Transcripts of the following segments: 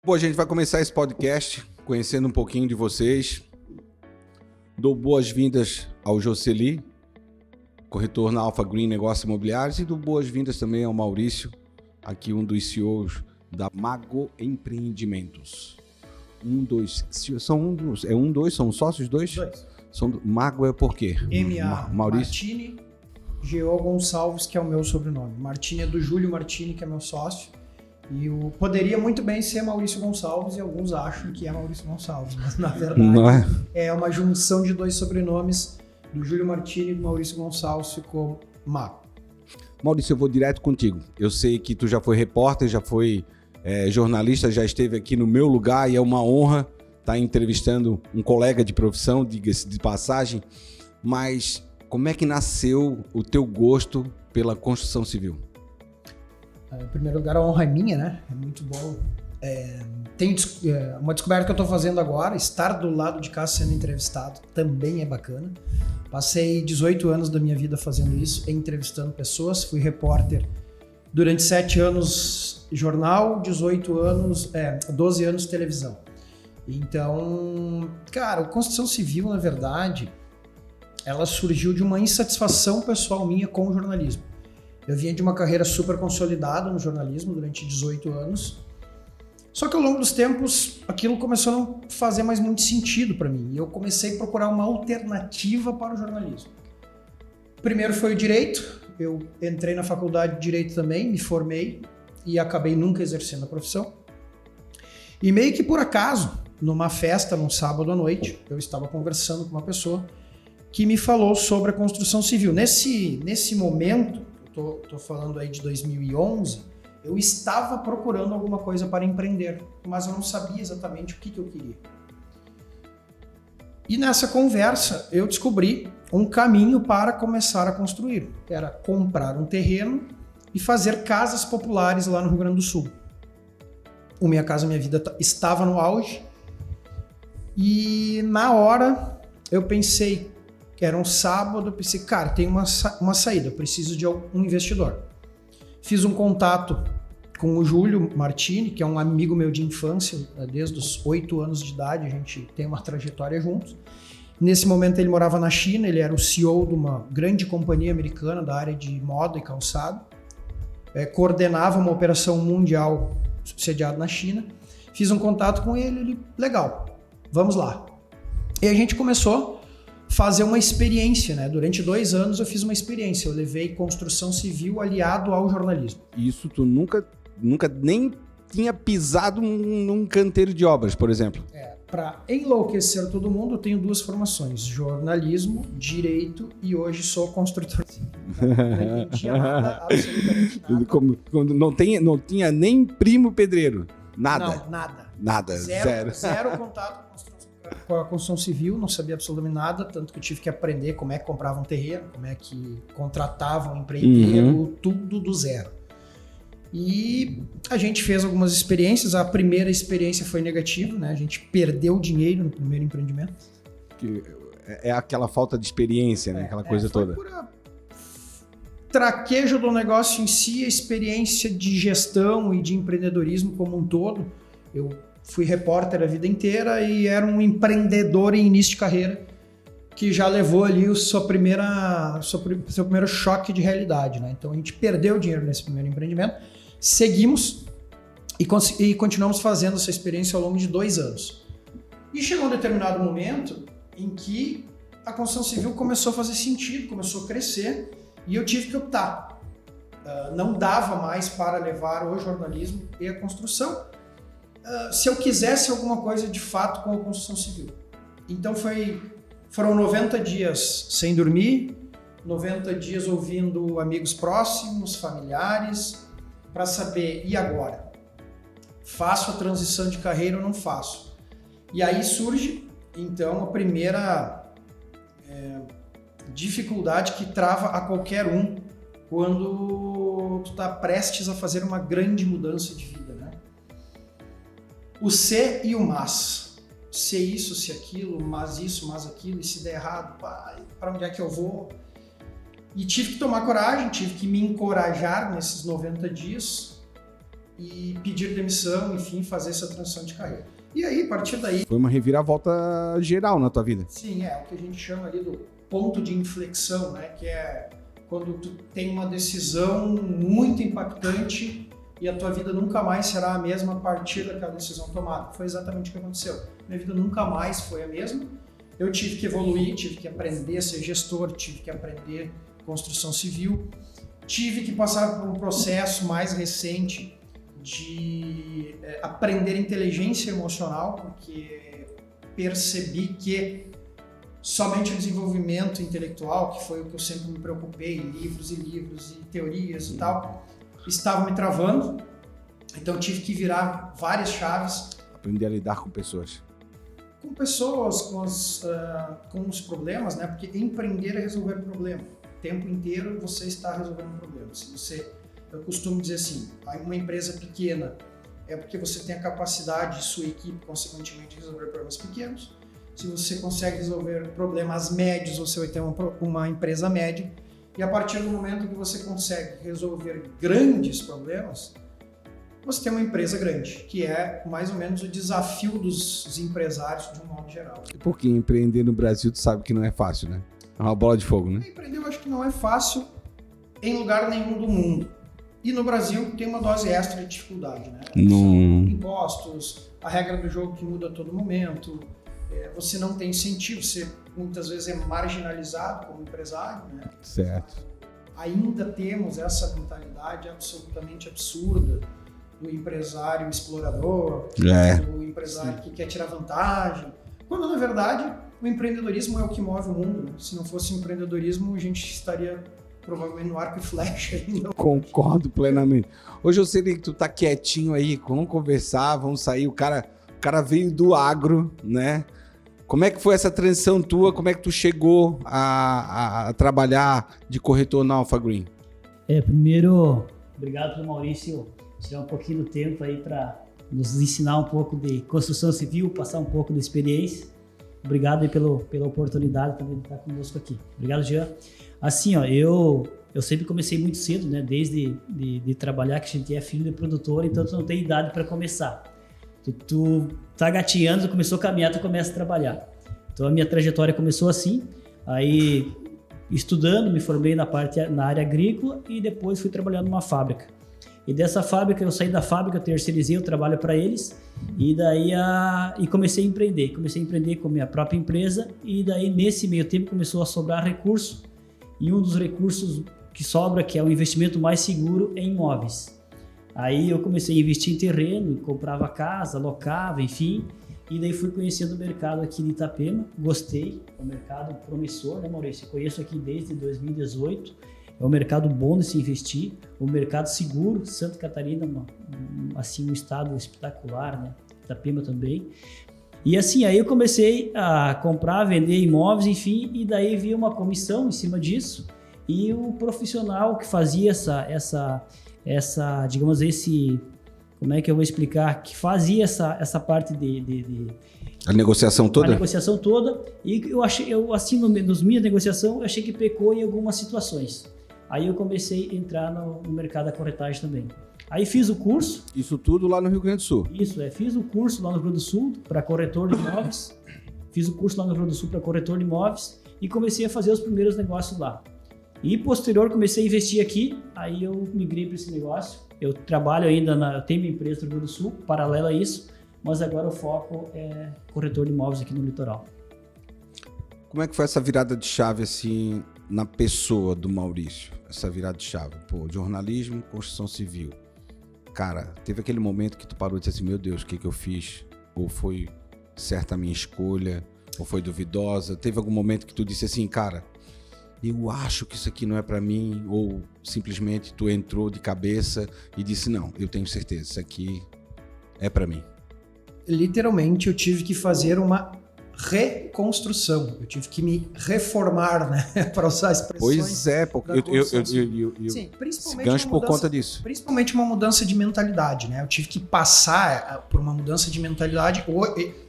Bom, a gente vai começar esse podcast conhecendo um pouquinho de vocês. Dou boas-vindas ao Jocely, corretor na Alpha Green Negócios Imobiliários, e dou boas-vindas também ao Maurício, aqui um dos CEOs da Mago Empreendimentos. São sócios dois? Mago é por quê? M.A. Martini, G.O. Gonçalves, que é o meu sobrenome. Martini é do Júlio Martini, que é meu sócio. E poderia muito bem ser Maurício Gonçalves, e alguns acham que é Maurício Gonçalves, mas na verdade é uma junção de dois sobrenomes, do Júlio Martini e do Maurício Gonçalves, ficou Mago. Maurício, eu vou direto contigo. Eu sei que tu já foi repórter, já foi jornalista, já esteve aqui no meu lugar, e é uma honra estar entrevistando um colega de profissão, diga-se de passagem, mas como é que nasceu o teu gosto pela construção civil? Em primeiro lugar, a honra é minha, né? É muito bom. Tem uma descoberta que eu estou fazendo agora, estar do lado de cá sendo entrevistado também é bacana. Passei 18 anos da minha vida fazendo isso, entrevistando pessoas. Fui repórter durante 7 anos jornal, 12 anos televisão. Então, cara, a construção civil, na verdade, ela surgiu de uma insatisfação pessoal minha com o jornalismo. Eu vinha de uma carreira super consolidada no jornalismo durante 18 anos. Só que ao longo dos tempos, aquilo começou a não fazer mais muito sentido para mim. E eu comecei a procurar uma alternativa para o jornalismo. Primeiro foi o direito. Eu entrei na faculdade de direito também, me formei e acabei nunca exercendo a profissão. E meio que por acaso, numa festa, num sábado à noite, eu estava conversando com uma pessoa que me falou sobre a construção civil. Nesse momento, Tô falando aí de 2011, eu estava procurando alguma coisa para empreender, mas eu não sabia exatamente o que eu queria. E nessa conversa, eu descobri um caminho para começar a construir. Era comprar um terreno e fazer casas populares lá no Rio Grande do Sul. O Minha Casa Minha Vida estava no auge, e na hora eu pensei, que era um sábado, eu pensei, cara, tem uma saída, eu preciso de um investidor. Fiz um contato com o Júlio Martini, que é um amigo meu de infância, desde os 8 anos de idade, a gente tem uma trajetória juntos. Nesse momento ele morava na China, ele era o CEO de uma grande companhia americana da área de moda e calçado, coordenava uma operação mundial sediada na China. Fiz um contato com ele, legal, vamos lá. E a gente começou fazer uma experiência, né? Durante 2 anos eu fiz uma experiência, eu levei construção civil aliado ao jornalismo. Isso tu nunca nem tinha pisado num canteiro de obras, por exemplo? Para enlouquecer todo mundo, eu tenho 2 formações, jornalismo, direito, e hoje sou construtor civil. Não entendia nada, absolutamente nada. Como não tinha nem primo pedreiro? Nada? Não, nada. Nada, Zero contato com a construção civil, não sabia absolutamente nada, tanto que eu tive que aprender como é que comprava um terreno, como é que contratava um empreiteiro, tudo do zero. E a gente fez algumas experiências, a primeira experiência foi negativa, né? A gente perdeu dinheiro no primeiro empreendimento. Que é aquela falta de experiência, né? Aquela coisa toda. Foi por traquejo do negócio em si, a experiência de gestão e de empreendedorismo como um todo. Eu fui repórter a vida inteira e era um empreendedor em início de carreira que já levou ali seu primeiro choque de realidade, né? Então a gente perdeu dinheiro nesse primeiro empreendimento, seguimos e continuamos fazendo essa experiência ao longo de 2 anos. E chegou um determinado momento em que a construção civil começou a fazer sentido, começou a crescer e eu tive que optar. Não dava mais para levar o jornalismo e a construção se eu quisesse alguma coisa de fato com a construção civil. Então foram 90 dias sem dormir, 90 dias ouvindo amigos próximos, familiares, para saber, e agora? Faço a transição de carreira ou não faço? E aí surge, então, a primeira dificuldade que trava a qualquer um quando tu está prestes a fazer uma grande mudança de vida, né? O se e o mas. Se isso, se aquilo, mas isso, mas aquilo, e se der errado, para onde é que eu vou? E tive que tomar coragem, tive que me encorajar nesses 90 dias e pedir demissão, enfim, fazer essa transição de carreira. E aí, a partir daí... Foi uma reviravolta geral na tua vida. Sim, é o que a gente chama ali do ponto de inflexão, né? Que é quando tu tem uma decisão muito impactante e a tua vida nunca mais será a mesma a partir daquela decisão tomada. Foi exatamente o que aconteceu. Minha vida nunca mais foi a mesma. Eu tive que evoluir, tive que aprender a ser gestor, tive que aprender construção civil, tive que passar por um processo mais recente de aprender inteligência emocional, porque percebi que somente o desenvolvimento intelectual, que foi o que eu sempre me preocupei, livros e teorias e tal, estava me travando. Então eu tive que virar várias chaves. Aprender a lidar com pessoas. Com pessoas, com os problemas, né? Porque empreender é resolver problema. O tempo inteiro você está resolvendo um problema. Eu costumo dizer assim, uma empresa pequena é porque você tem a capacidade, sua equipe, consequentemente, de resolver problemas pequenos. Se você consegue resolver problemas médios, você vai ter uma empresa média. E a partir do momento que você consegue resolver grandes problemas, você tem uma empresa grande, que é mais ou menos o desafio dos empresários de um modo geral. Porque empreender no Brasil, tu sabe que não é fácil, né? É uma bola de fogo, né? Empreender eu acho que não é fácil em lugar nenhum do mundo. E no Brasil tem uma dose extra de dificuldade, né? Impostos, a regra do jogo que muda a todo momento, você não tem incentivo, você muitas vezes é marginalizado como empresário, né? Certo. Ainda temos essa mentalidade absolutamente absurda do empresário explorador, do empresário que quer tirar vantagem, quando na verdade o empreendedorismo é o que move o mundo, né? Se não fosse o empreendedorismo, a gente estaria provavelmente no arco e flecha ainda. Concordo plenamente. Hoje eu sei que tu tá quietinho aí, vamos conversar, vamos sair, o cara veio do agro, né? Como é que foi essa transição tua? Como é que tu chegou a trabalhar de corretor na Alpha Green? Primeiro, obrigado pelo Maurício tirar um pouquinho do tempo aí para nos ensinar um pouco de construção civil, passar um pouco de experiência. Obrigado aí pela oportunidade também de estar conosco aqui. Obrigado, Jean. Assim, ó, eu sempre comecei muito cedo, né? Desde de trabalhar, que a gente é filho de produtor, então tu não tem idade para começar. Tu tá gatinhando, tu começou a caminhar, tu começa a trabalhar. Então a minha trajetória começou assim, aí estudando, me formei na área agrícola e depois fui trabalhando numa fábrica. E dessa fábrica, eu saí da fábrica, terceirizei o trabalho para eles e daí comecei a empreender. Comecei a empreender com a minha própria empresa e daí nesse meio tempo começou a sobrar recurso e um dos recursos que sobra, que é o investimento mais seguro, é imóveis. Aí eu comecei a investir em terreno, comprava casa, locava, enfim, e daí fui conhecendo o mercado aqui de Itapema, gostei, é um mercado promissor, né, Maurício? Eu conheço aqui desde 2018, é um mercado bom de se investir, um mercado seguro, Santa Catarina, um estado espetacular, né? Itapema também. E assim, aí eu comecei a comprar, vender imóveis, enfim, e daí vi uma comissão em cima disso, e o profissional que fazia essa digamos, como é que eu vou explicar, que fazia essa parte a negociação toda? A negociação toda, e assim, nas minhas negociações, eu achei que pecou em algumas situações. Aí eu comecei a entrar no mercado da corretagem também. Aí fiz o curso. Isso tudo lá no Rio Grande do Sul? Isso, fiz o curso lá no Rio Grande do Sul para corretor de imóveis. Fiz o curso lá no Rio Grande do Sul para corretor de imóveis e comecei a fazer os primeiros negócios lá. E posterior comecei a investir aqui, aí eu migrei para esse negócio. Eu trabalho ainda, eu tenho minha empresa no Rio Grande do Sul, paralelo a isso, mas agora o foco é corretor de imóveis aqui no litoral. Como é que foi essa virada de chave assim na pessoa do Maurício? Essa virada de chave, jornalismo, construção civil. Cara, teve aquele momento que tu parou e disse assim, meu Deus, o que eu fiz? Ou foi certa a minha escolha? Ou foi duvidosa? Teve algum momento que tu disse assim, cara, eu acho que isso aqui não é pra mim? Ou simplesmente tu entrou de cabeça e disse, não, eu tenho certeza, isso aqui é pra mim? Literalmente eu tive que fazer uma reconstrução, eu tive que me reformar, né, para usar expressões. Pois é, porque eu Sim, principalmente gancho por conta disso. Principalmente uma mudança de mentalidade, né? Eu tive que passar por uma mudança de mentalidade.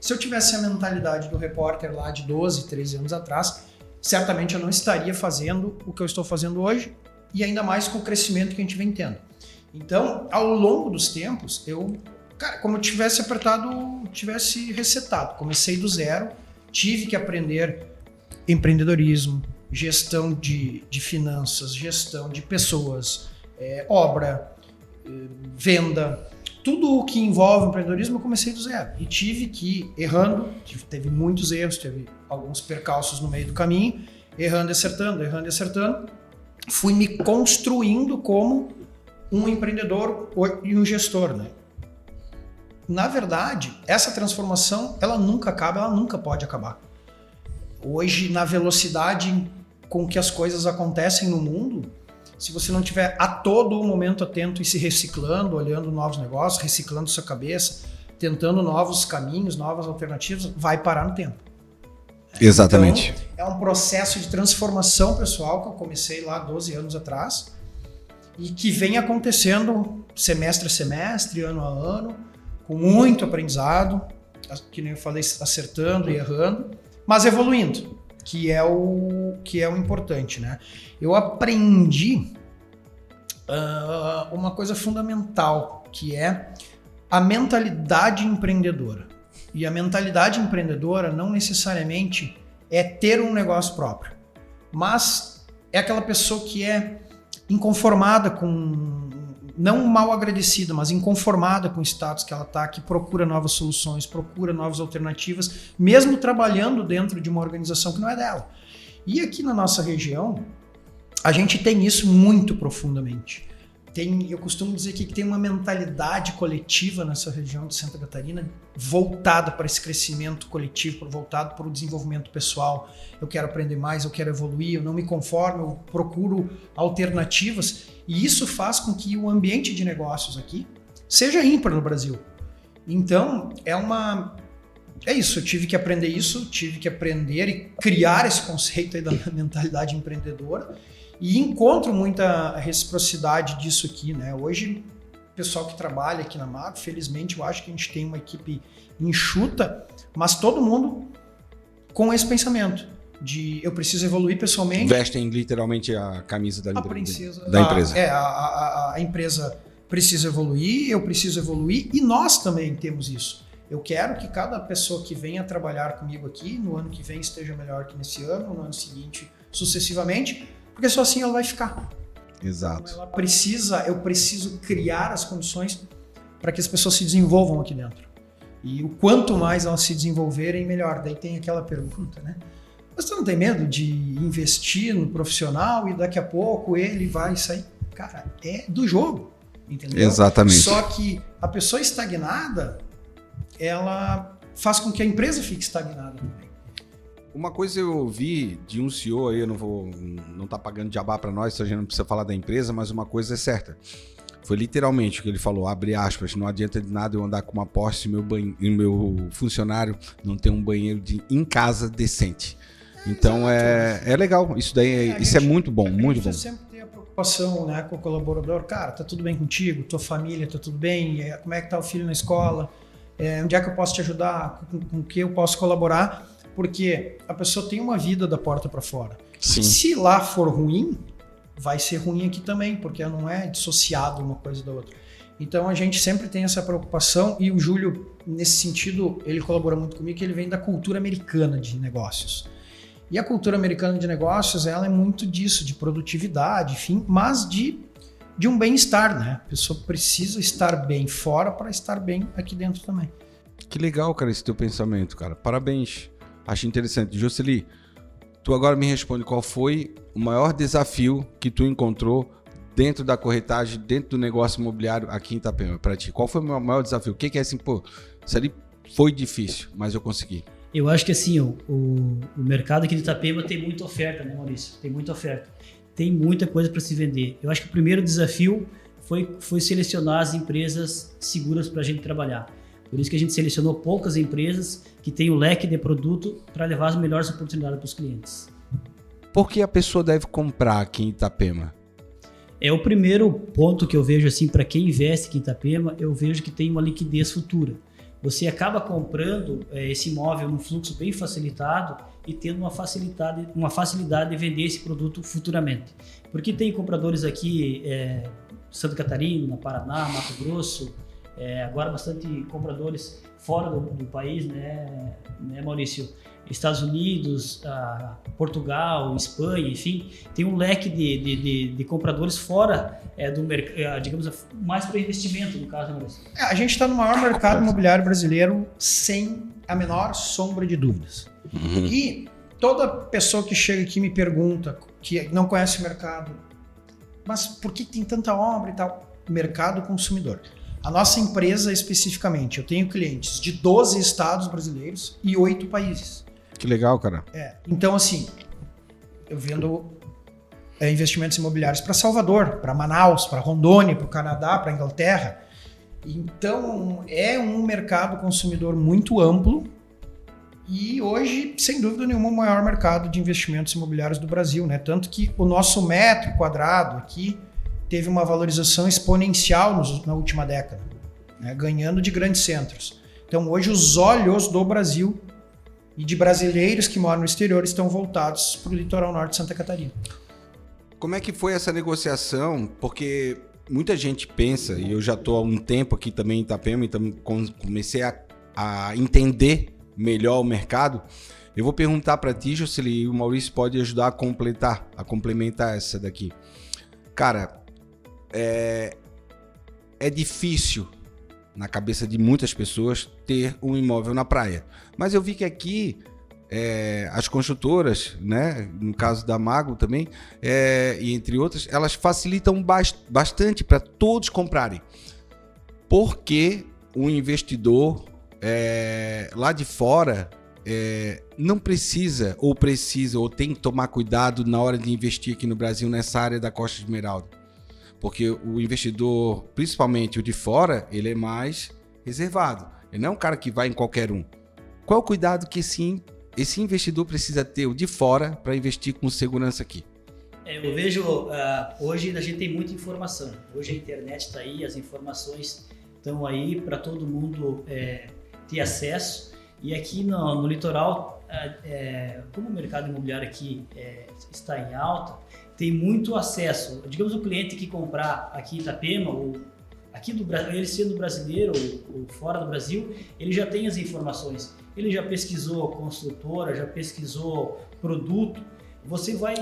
Se eu tivesse a mentalidade do repórter lá de 12, 13 anos atrás, certamente eu não estaria fazendo o que eu estou fazendo hoje e ainda mais com o crescimento que a gente vem tendo. Então, ao longo dos tempos, como eu tivesse resetado. Comecei do zero, tive que aprender empreendedorismo, gestão de finanças, gestão de pessoas, obra, venda. Tudo o que envolve empreendedorismo eu comecei do zero. E tive que ir errando, teve muitos erros, teve alguns percalços no meio do caminho, errando e acertando. Fui me construindo como um empreendedor e um gestor, né? Na verdade, essa transformação, ela nunca acaba, ela nunca pode acabar. Hoje, na velocidade com que as coisas acontecem no mundo, se você não tiver a todo momento atento e se reciclando, olhando novos negócios, reciclando sua cabeça, tentando novos caminhos, novas alternativas, vai parar no tempo. Exatamente. Então, é um processo de transformação pessoal que eu comecei lá 12 anos atrás e que vem acontecendo semestre a semestre, ano a ano, com muito aprendizado, que nem eu falei, acertando e errando, mas evoluindo, que é o importante, né? Eu aprendi uma coisa fundamental, que é a mentalidade empreendedora. E a mentalidade empreendedora não necessariamente é ter um negócio próprio, mas é aquela pessoa que é inconformada com, não mal agradecida, mas inconformada com o status que ela está, que procura novas soluções, procura novas alternativas, mesmo trabalhando dentro de uma organização que não é dela. E aqui na nossa região, a gente tem isso muito profundamente. Eu costumo dizer que tem uma mentalidade coletiva nessa região de Santa Catarina voltada para esse crescimento coletivo, voltado para o desenvolvimento pessoal. Eu quero aprender mais, eu quero evoluir, eu não me conformo, eu procuro alternativas. E isso faz com que o ambiente de negócios aqui seja ímpar no Brasil. Então, é isso, eu tive que aprender isso, tive que aprender e criar esse conceito aí da mentalidade empreendedora. E encontro muita reciprocidade disso aqui, né? Hoje, o pessoal que trabalha aqui na Mago, felizmente, eu acho que a gente tem uma equipe enxuta, mas todo mundo com esse pensamento de eu preciso evoluir pessoalmente. Vestem literalmente a camisa da empresa. A empresa precisa evoluir, eu preciso evoluir e nós também temos isso. Eu quero que cada pessoa que venha trabalhar comigo aqui, no ano que vem esteja melhor que nesse ano, no ano seguinte, sucessivamente, porque só assim ela vai ficar. Exato. Então eu preciso criar as condições para que as pessoas se desenvolvam aqui dentro. E o quanto mais elas se desenvolverem, melhor. Daí tem aquela pergunta, né? Mas tu não tem medo de investir no profissional e daqui a pouco ele vai sair? Cara, é do jogo, entendeu? Exatamente. Só que a pessoa estagnada, ela faz com que a empresa fique estagnada também. Uma coisa eu ouvi de um CEO aí, não tá pagando jabá para nós, então a gente não precisa falar da empresa, mas uma coisa é certa. Foi literalmente o que ele falou, abre aspas, não adianta de nada eu andar com uma Porsche e meu funcionário não ter um banheiro em casa decente. Então é legal, isso daí isso é muito bom, muito bom. Sempre tem a preocupação, né, com o colaborador, cara, tá tudo bem contigo, tua família tá tudo bem, como é que tá o filho na escola, onde é que eu posso te ajudar, com o que eu posso colaborar. Porque a pessoa tem uma vida da porta para fora. Sim. Se lá for ruim, vai ser ruim aqui também, porque não é dissociado uma coisa da outra. Então a gente sempre tem essa preocupação e o Júlio, nesse sentido, ele colabora muito comigo, que ele vem da cultura americana de negócios. E a cultura americana de negócios, ela é muito disso, de produtividade, enfim, mas de um bem-estar, né? A pessoa precisa estar bem fora para estar bem aqui dentro também. Que legal, cara, esse teu pensamento, cara. Parabéns. Acho interessante. Jocely, tu agora me responde qual foi o maior desafio que tu encontrou dentro da corretagem, dentro do negócio imobiliário aqui em Itapema, para ti. Qual foi o maior desafio? O que é assim, pô, isso ali foi difícil, mas eu consegui. Eu acho que assim, o mercado aqui de Itapema tem muita oferta, né, Maurício? Tem muita oferta. Tem muita coisa para se vender. Eu acho que o primeiro desafio foi selecionar as empresas seguras para a gente trabalhar. Por isso que a gente selecionou poucas empresas que têm o leque de produto para levar as melhores oportunidades para os clientes. Por que a pessoa deve comprar aqui em Itapema? É o primeiro ponto que eu vejo assim, para quem investe aqui em Itapema, eu vejo que tem uma liquidez futura. Você acaba comprando esse imóvel num fluxo bem facilitado e tendo uma facilidade de vender esse produto futuramente. Porque tem compradores aqui Santa Catarina, na Paraná, Mato Grosso, agora bastante compradores fora do país, né, Maurício? Estados Unidos, Portugal, Espanha, enfim, tem um leque de compradores fora do mercado, digamos, mais para investimento, no caso, Maurício. A gente está no maior mercado imobiliário brasileiro sem a menor sombra de dúvidas. E toda pessoa que chega aqui me pergunta, que não conhece o mercado, mas por que tem tanta obra e tal? Mercado consumidor. A nossa empresa especificamente, eu tenho clientes de 12 estados brasileiros e 8 países. Que legal, cara. Então, assim, eu vendo investimentos imobiliários para Salvador, para Manaus, para Rondônia, para o Canadá, para a Inglaterra. Então, é um mercado consumidor muito amplo e hoje, sem dúvida nenhuma, o maior mercado de investimentos imobiliários do Brasil, né? Tanto que o nosso metro quadrado aqui teve uma valorização exponencial na última década, né? Ganhando de grandes centros. Então, hoje, os olhos do Brasil e de brasileiros que moram no exterior estão voltados para o litoral norte de Santa Catarina. Como é que foi essa negociação? Porque muita gente pensa, e eu já estou há um tempo aqui também em Itapema, então comecei a entender melhor o mercado. Eu vou perguntar para ti, Jocely, e o Maurício pode ajudar a complementar essa daqui. Cara, é difícil na cabeça de muitas pessoas ter um imóvel na praia. Mas eu vi que aqui as construtoras, né, no caso da Mago também, e entre outras, elas facilitam bastante para todos comprarem. Porque o investidor lá de fora não precisa ou tem que tomar cuidado na hora de investir aqui no Brasil nessa área da Costa Esmeralda. Porque o investidor, principalmente o de fora, ele é mais reservado. Ele não é um cara que vai em qualquer um. Qual é o cuidado que esse investidor precisa ter, o de fora, para investir com segurança aqui? Eu vejo, hoje a gente tem muita informação. Hoje a internet está aí, as informações estão aí para todo mundo ter acesso. E aqui no litoral, como o mercado imobiliário aqui está em alta, tem muito acesso. Digamos, o cliente que comprar aqui em Itapema, ou aqui do Brasil, ele sendo brasileiro ou fora do Brasil, ele já tem as informações. Ele já pesquisou construtora, já pesquisou produto. Você vai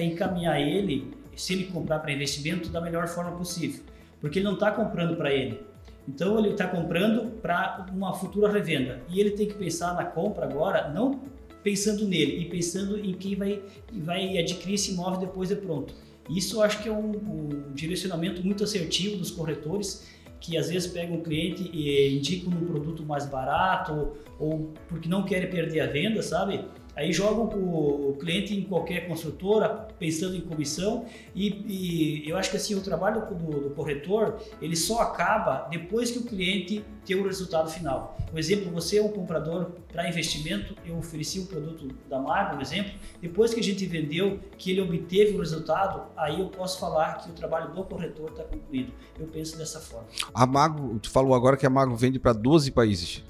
encaminhar ele, se ele comprar para investimento, da melhor forma possível. Porque ele não está comprando para ele. Então, ele está comprando para uma futura revenda. E ele tem que pensar na compra agora, não pensando nele, e pensando em quem vai adquirir esse imóvel depois de pronto. Isso eu acho que é um direcionamento muito assertivo dos corretores, que às vezes pegam um cliente e indicam um produto mais barato, ou porque não querem perder a venda, sabe? Aí jogam o cliente em qualquer construtora, pensando em comissão, e eu acho que assim, o trabalho do corretor, ele só acaba depois que o cliente tem o resultado final. Por exemplo, você é um comprador para investimento, eu ofereci um produto da Mago, por exemplo, depois que a gente vendeu, que ele obteve o resultado, aí eu posso falar que o trabalho do corretor está concluído. Eu penso dessa forma. A Mago, tu falou agora que a Mago vende para 12 países.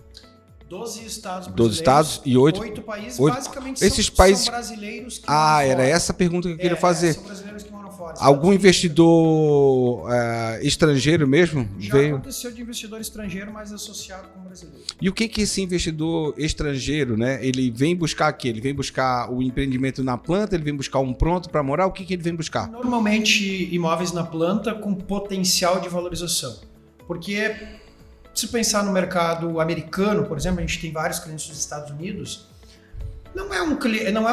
12 estados brasileiros, 12 estados e 8 países, 8. Basicamente esses países... são brasileiros que moram era fora. essa a pergunta que eu queria fazer. São brasileiros que moram fora. Algum investidor estrangeiro mesmo Já veio? aconteceu de investidor estrangeiro, mas associado com brasileiro. E o que esse investidor estrangeiro, né? Ele vem buscar aqui? Ele vem buscar o empreendimento na planta? Ele vem buscar um pronto para morar? O que ele vem buscar? Normalmente imóveis na planta com potencial de valorização. Porque se pensar no mercado americano, por exemplo, a gente tem vários clientes dos Estados Unidos, não é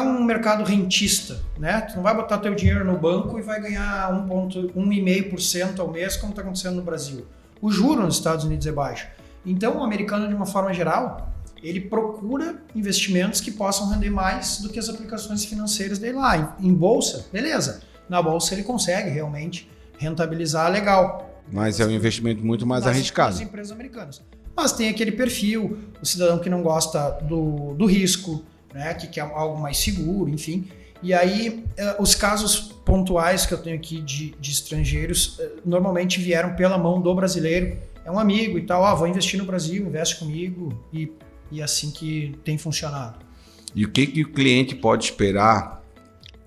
um mercado rentista, né? Tu não vai botar teu dinheiro no banco e vai ganhar 1,5% ao mês, como está acontecendo no Brasil. O juro nos Estados Unidos é baixo. Então, o americano, de uma forma geral, ele procura investimentos que possam render mais do que as aplicações financeiras dele lá. Em bolsa, beleza. Na bolsa ele consegue realmente rentabilizar legal. Mas é um investimento muito mais arriscado. Nas empresas americanas. Mas tem aquele perfil, o cidadão que não gosta do risco, né, que quer algo mais seguro, enfim. E aí, os casos pontuais que eu tenho aqui de estrangeiros, normalmente vieram pela mão do brasileiro. É um amigo e tal, vou investir no Brasil, investe comigo, e assim que tem funcionado. E o que o cliente pode esperar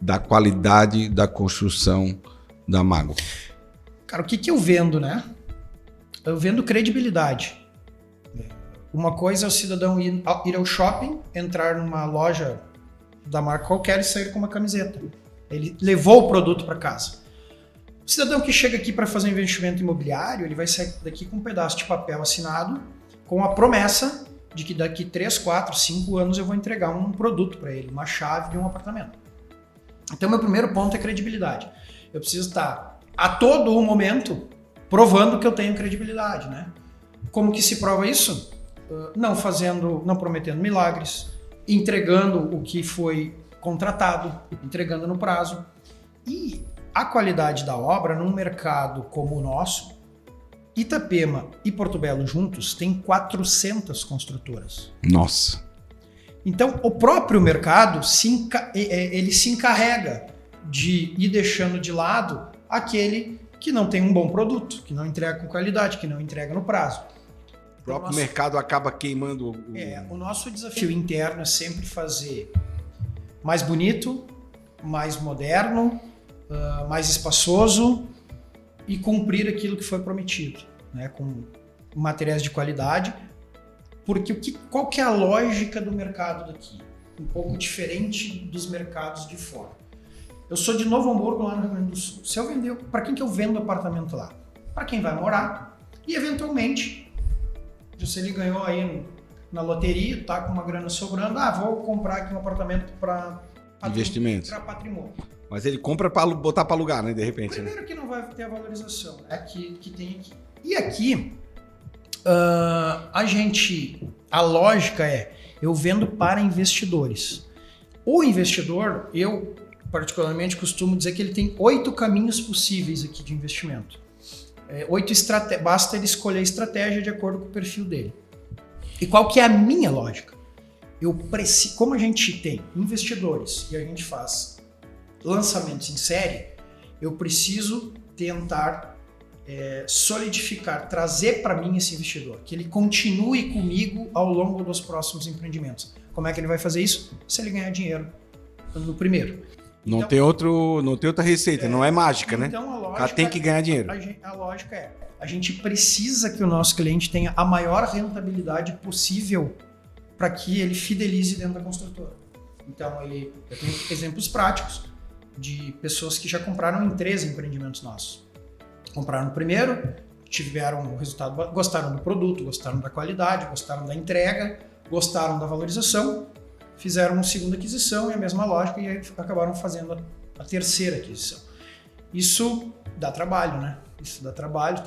da qualidade da construção da Mago? Cara, o que eu vendo, né? Eu vendo credibilidade. Uma coisa é o cidadão ir ao shopping, entrar numa loja da marca qualquer e sair com uma camiseta. Ele levou o produto para casa. O cidadão que chega aqui para fazer um investimento imobiliário, ele vai sair daqui com um pedaço de papel assinado com a promessa de que daqui 3, 4, 5 anos eu vou entregar um produto para ele, uma chave de um apartamento. Então, meu primeiro ponto é credibilidade. Eu preciso estar a todo momento provando que eu tenho credibilidade, né? Como que se prova isso? Não prometendo milagres, entregando o que foi contratado, entregando no prazo. E a qualidade da obra num mercado como o nosso, Itapema e Porto Belo juntos tem 400 construtoras. Nossa. Então, o próprio mercado ele se encarrega de ir deixando de lado aquele que não tem um bom produto, que não entrega com qualidade, que não entrega no prazo. O próprio mercado acaba queimando o nosso desafio interno é sempre fazer mais bonito, mais moderno, mais espaçoso e cumprir aquilo que foi prometido, né? Com materiais de qualidade. Porque qual que é a lógica do mercado daqui? Um pouco diferente dos mercados de fora. Eu sou de Novo Hamburgo, lá no Rio Grande do Sul. Se eu vender, para quem que eu vendo apartamento lá? Para quem vai morar e, eventualmente, se ele ganhou aí na loteria, tá com uma grana sobrando, vou comprar aqui um apartamento para investimento, para patrimônio. Mas ele compra para botar para alugar, né? De repente. Primeiro que não vai ter a valorização, é que tem aqui. E aqui, a lógica é, eu vendo para investidores. O investidor, eu particularmente costumo dizer que ele tem 8 caminhos possíveis aqui de investimento. 8 basta ele escolher a estratégia de acordo com o perfil dele. E qual que é a minha lógica? Como a gente tem investidores e a gente faz lançamentos em série, eu preciso tentar solidificar, trazer para mim esse investidor, que ele continue comigo ao longo dos próximos empreendimentos. Como é que ele vai fazer isso? Se ele ganhar dinheiro no primeiro. Não tem outra receita, não é mágica, né? Então a lógica, ela tem que ganhar dinheiro. A lógica é, a gente precisa que o nosso cliente tenha a maior rentabilidade possível para que ele fidelize dentro da construtora. Então eu tenho exemplos práticos de pessoas que já compraram em 3 empreendimentos nossos. Compraram no primeiro, tiveram um resultado, gostaram do produto, gostaram da qualidade, gostaram da entrega, gostaram da valorização, fizeram uma segunda aquisição e a mesma lógica e aí acabaram fazendo a terceira aquisição. Isso dá trabalho, né? Isso dá trabalho,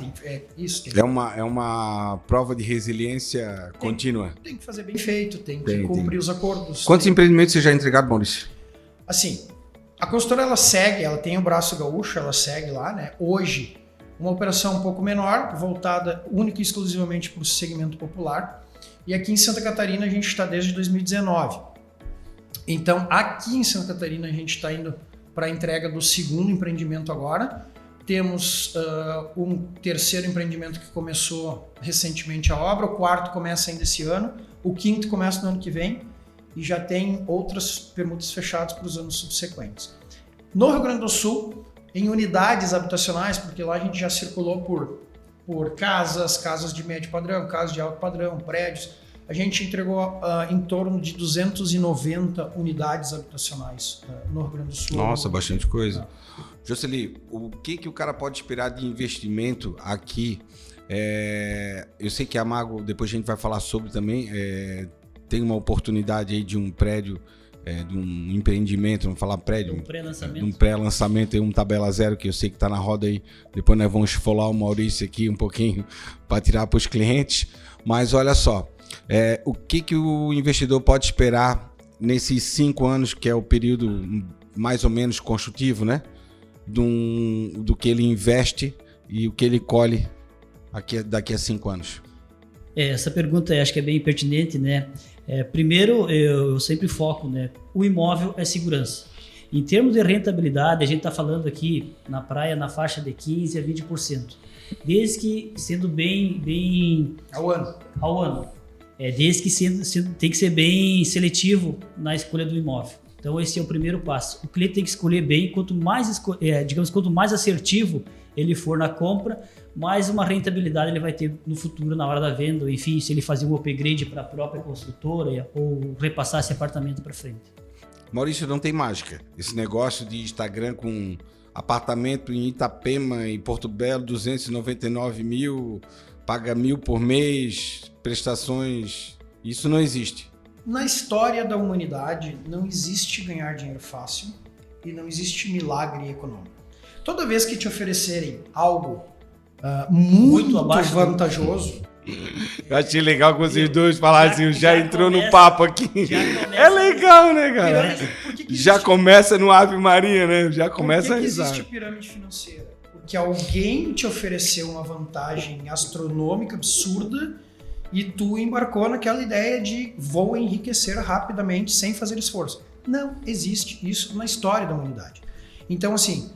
É uma prova de resiliência contínua. Tem que fazer bem feito, tem que cumprir os acordos. Quantos empreendimentos você já entregou, Maurício? Assim, a consultora ela segue, ela tem o braço gaúcho, ela segue lá, né? Hoje, uma operação um pouco menor, voltada única e exclusivamente para o segmento popular. E aqui em Santa Catarina a gente está desde 2019. Então, aqui em Santa Catarina a gente está indo para a entrega do segundo empreendimento agora. Temos um terceiro empreendimento que começou recentemente a obra, o quarto começa ainda esse ano, o quinto começa no ano que vem e já tem outras permutas fechadas para os anos subsequentes. No Rio Grande do Sul, em unidades habitacionais, porque lá a gente já circulou por casas de médio padrão, casas de alto padrão, prédios, a gente entregou em torno de 290 unidades habitacionais no Rio Grande do Sul. Nossa, bastante coisa. Jocely, o que o cara pode esperar de investimento aqui? Eu sei que a Mago, depois a gente vai falar sobre também, tem uma oportunidade aí de um prédio, de um empreendimento, vamos falar prédio, de um pré-lançamento e um tabela zero, que eu sei que está na roda aí. Depois nós vamos esfolar o Maurício aqui um pouquinho para tirar para os clientes. Mas olha só, o que o investidor pode esperar nesses 5 anos, que é o período mais ou menos construtivo, né? Do que ele investe e o que ele colhe daqui a 5 anos? Essa pergunta acho que é bem pertinente, né? Primeiro, eu sempre foco, né? O imóvel é segurança. Em termos de rentabilidade, a gente está falando aqui na praia na faixa de 15% a 20%. Desde que sendo bem ao ano. Desde que tem que ser bem seletivo na escolha do imóvel. Então esse é o primeiro passo. O cliente tem que escolher bem, quanto mais assertivo ele for na compra, mais uma rentabilidade ele vai ter no futuro na hora da venda, ou enfim, se ele fazer um upgrade para a própria construtora ou repassar esse apartamento para frente. Maurício, não tem mágica. Esse negócio de Instagram com apartamento em Itapema, em Porto Belo, 299 mil, paga 1.000 por mês, prestações, isso não existe. Na história da humanidade, não existe ganhar dinheiro fácil e não existe milagre econômico. Toda vez que te oferecerem algo muito vantajoso... Eu achei legal que vocês dois falassem, já entrou no papo aqui. É legal, né, cara? Já começa no Ave Maria, né? Já começa a risar. Por que existe pirâmide financeira? Porque alguém te ofereceu uma vantagem astronômica, absurda, e tu embarcou naquela ideia de vou enriquecer rapidamente sem fazer esforço. Não existe isso na história da humanidade. Então, assim,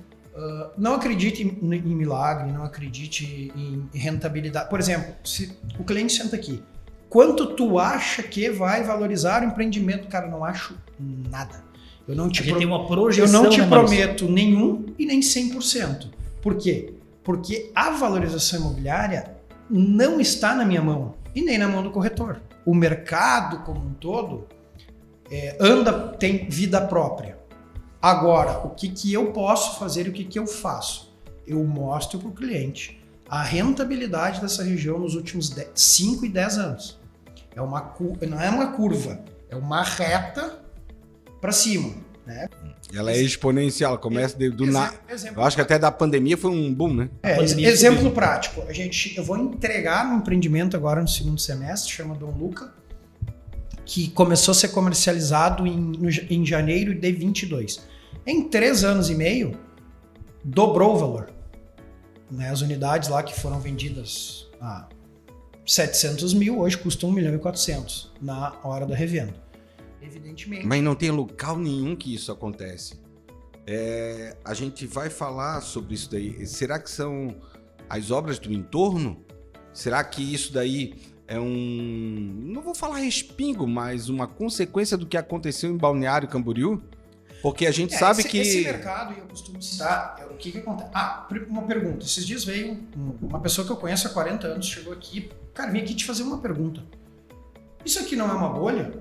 não acredite em milagre, não acredite em rentabilidade. Por exemplo, se o cliente senta aqui, quanto tu acha que vai valorizar o empreendimento? Cara, eu não acho nada. Eu não te prometo nenhum e nem 100%. Por quê? Porque a valorização imobiliária não está na minha mão e nem na mão do corretor. O mercado como um todo tem vida própria. Agora, o que eu posso fazer e o que eu faço? Eu mostro para o cliente a rentabilidade dessa região nos últimos 5 e 10 anos. Não é uma curva, é uma reta para cima. Né? Ela é exponencial, começa do nada. Eu acho que até da pandemia foi um boom, né? Exemplo prático. Eu vou entregar um empreendimento agora no segundo semestre, chama Dom Luca, que começou a ser comercializado em janeiro de 22. Em 3 anos e meio, dobrou o valor. Né? As unidades lá que foram vendidas a 700 mil, hoje custam 1.400.000 na hora da revenda. Evidentemente. Mas não tem local nenhum que isso acontece. A gente vai falar sobre isso daí. Será que são as obras do entorno? Será que isso daí é não vou falar respingo, mas uma consequência do que aconteceu em Balneário Camboriú? Porque a gente sabe que... Esse mercado, e eu costumo citar, o que acontece? Uma pergunta. Esses dias veio uma pessoa que eu conheço há 40 anos, chegou aqui, cara, vim aqui te fazer uma pergunta. Isso aqui não é uma bolha?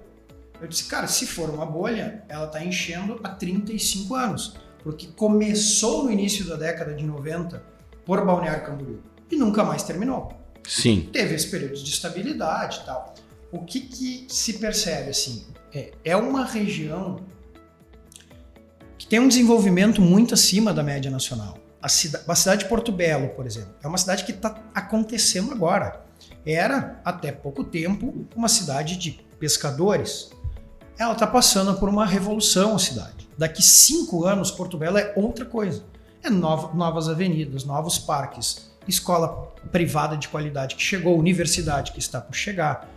Eu disse, cara, se for uma bolha, ela está enchendo há 35 anos. Porque começou no início da década de 90 por Balneário Camboriú e nunca mais terminou. Sim. Teve esse período de estabilidade e tal. O que se percebe, assim, é uma região que tem um desenvolvimento muito acima da média nacional. A cidade de Porto Belo, por exemplo, é uma cidade que está acontecendo agora. Era, até pouco tempo, uma cidade de pescadores. Ela está passando por uma revolução, a cidade. Daqui 5 anos, Porto Belo é outra coisa. É novas avenidas, novos parques, escola privada de qualidade que chegou, universidade que está por chegar.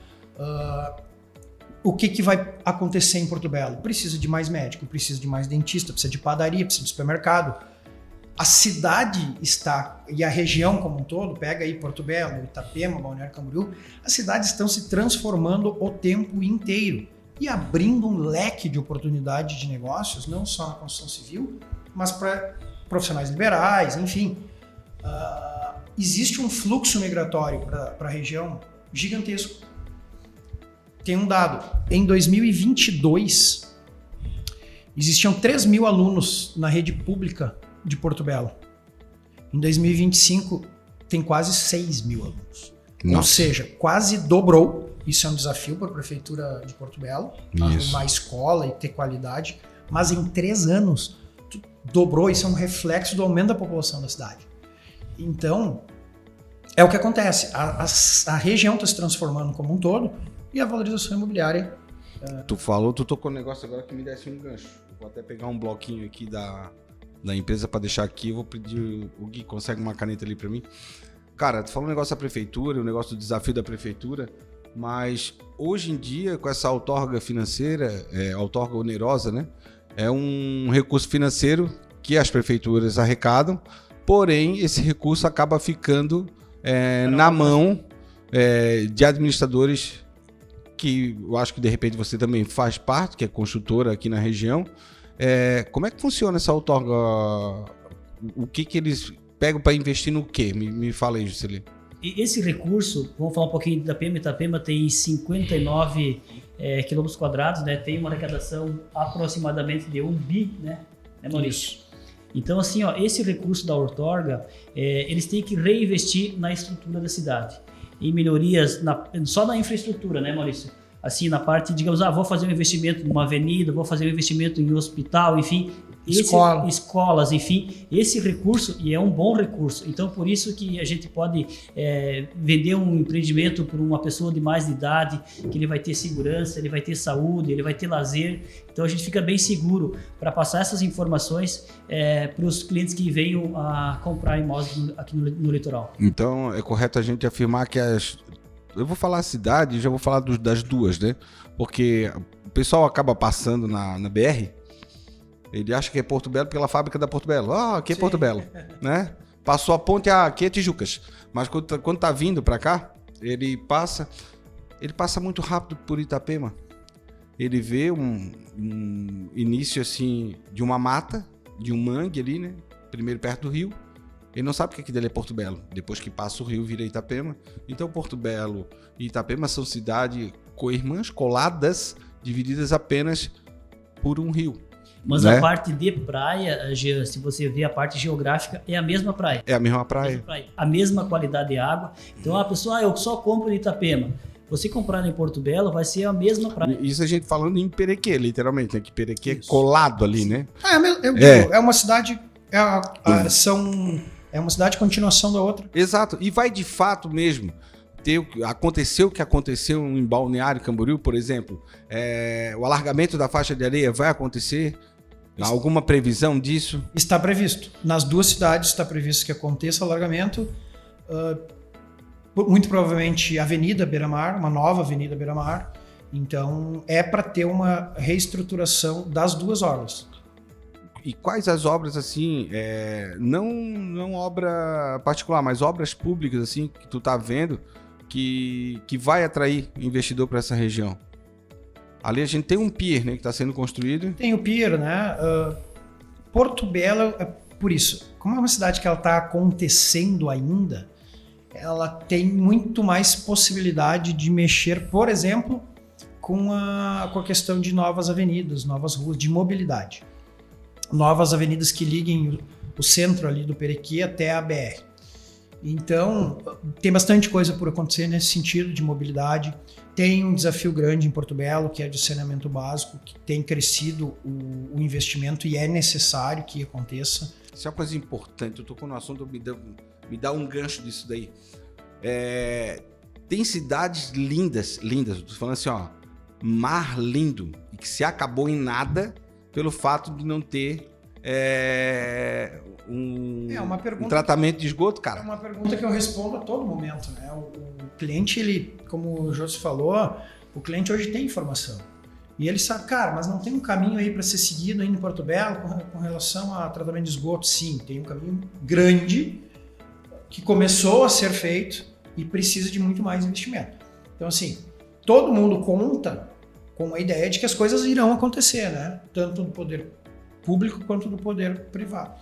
O que vai acontecer em Porto Belo? Precisa de mais médico, precisa de mais dentista, precisa de padaria, precisa de supermercado. A cidade está, e a região como um todo, pega aí Porto Belo, Itapema, Balneário Camboriú, as cidades estão se transformando o tempo inteiro e abrindo um leque de oportunidade de negócios, não só na construção civil, mas para profissionais liberais, enfim. Existe um fluxo migratório para a região gigantesco. Tem um dado, em 2022, existiam 3.000 alunos na rede pública de Porto Belo. Em 2025, tem quase 6.000 alunos. Nossa. Ou seja, quase dobrou. Isso é um desafio para a Prefeitura de Porto Belo, arrumar escola e ter qualidade. Mas em 3 anos, dobrou. Isso é um reflexo do aumento da população da cidade. Então, é o que acontece. A região está se transformando como um todo e a valorização imobiliária... Tu tocou um negócio agora que me desse um gancho. Eu vou até pegar um bloquinho aqui da empresa para deixar aqui. Eu vou pedir o Gui, consegue uma caneta ali para mim? Cara, tu falou um negócio da prefeitura, um negócio do desafio da prefeitura, mas hoje em dia, com essa outorga financeira, outorga onerosa, né? É um recurso financeiro que as prefeituras arrecadam, porém, esse recurso acaba ficando na mão de administradores que eu acho que de repente você também faz parte, que é construtora aqui na região, como é que funciona essa outorga? O que eles pegam para investir no quê? Me fala aí, Juscelino. Esse recurso, vamos falar um pouquinho da Itapema. Itapema tem 59 quilômetros quadrados, né? Tem uma arrecadação aproximadamente de 1 bi, né, Maurício? Isso. Então, assim, esse recurso da outorga, eles têm que reinvestir na estrutura da cidade, em melhorias só na infraestrutura, né, Maurício? Assim, na parte, digamos, vou fazer um investimento numa avenida, vou fazer um investimento em um hospital, enfim, escolas, enfim, esse recurso, e é um bom recurso. Então, por isso que a gente pode vender um empreendimento para uma pessoa de mais de idade, que ele vai ter segurança, ele vai ter saúde, ele vai ter lazer. Então, a gente fica bem seguro para passar essas informações para os clientes que venham a comprar imóveis aqui no litoral. Então, é correto a gente afirmar que eu vou falar a cidade, já vou falar das duas, né? Porque o pessoal acaba passando na BR, ele acha que é Porto Belo pela fábrica da Porto Belo. Aqui é Porto Belo, né? Passou a ponte, aqui é Tijucas. Mas quando tá vindo para cá, ele passa muito rápido por Itapema. Ele vê um início assim de uma mata, de um mangue ali, né? Primeiro perto do rio. Ele não sabe que aqui dele é Porto Belo. Depois que passa o rio, vira Itapema. Então, Porto Belo e Itapema são cidades co-irmãs, coladas, divididas apenas por um rio. Mas né? A parte de praia, Jean, se você ver a parte geográfica, é a mesma praia. É a mesma praia. A mesma qualidade de água. Então, a pessoa, eu só compro em Itapema. Você comprar em Porto Belo, vai ser a mesma praia. Isso a gente falando em Perequê, literalmente, né? Que Perequê é colado ali, né? Eu digo, é uma cidade... É uma cidade de continuação da outra. Exato. E vai de fato mesmo aconteceu o que aconteceu em Balneário Camboriú, por exemplo. O alargamento da faixa de areia vai acontecer? Há alguma previsão disso? Está previsto. Nas duas cidades está previsto que aconteça alargamento. Muito provavelmente Avenida Beira-Mar, uma nova Avenida Beira-Mar. Então, é para ter uma reestruturação das duas orlas. E quais as obras, assim, não obra particular, mas obras públicas, assim, que tu tá vendo que vai atrair investidor para essa região? Ali a gente tem um pier, né, que está sendo construído. Tem o pier, né? Porto Belo, por isso, como é uma cidade que ela está acontecendo ainda, ela tem muito mais possibilidade de mexer, por exemplo, com a questão de novas avenidas, novas ruas, de mobilidade. Novas avenidas que liguem o centro ali do Perequê até a BR. Então, tem bastante coisa por acontecer nesse sentido de mobilidade. Tem um desafio grande em Porto Belo, que é de saneamento básico, que tem crescido o investimento e é necessário que aconteça. Isso é uma coisa importante, eu tocou no assunto, me dá um gancho disso daí. Tem cidades lindas, eu tô falando assim, mar lindo, e que se acabou em nada pelo fato de não ter um tratamento de esgoto, cara. É uma pergunta que eu respondo a todo momento, né? O cliente, ele, como o José falou, o cliente hoje tem informação. E ele sabe, cara, mas não tem um caminho aí para ser seguido aí em Porto Belo com relação a tratamento de esgoto? Sim, tem um caminho grande que começou a ser feito e precisa de muito mais investimento. Então, assim, todo mundo conta com a ideia de que as coisas irão acontecer, né? Tanto do poder público quanto do poder privado.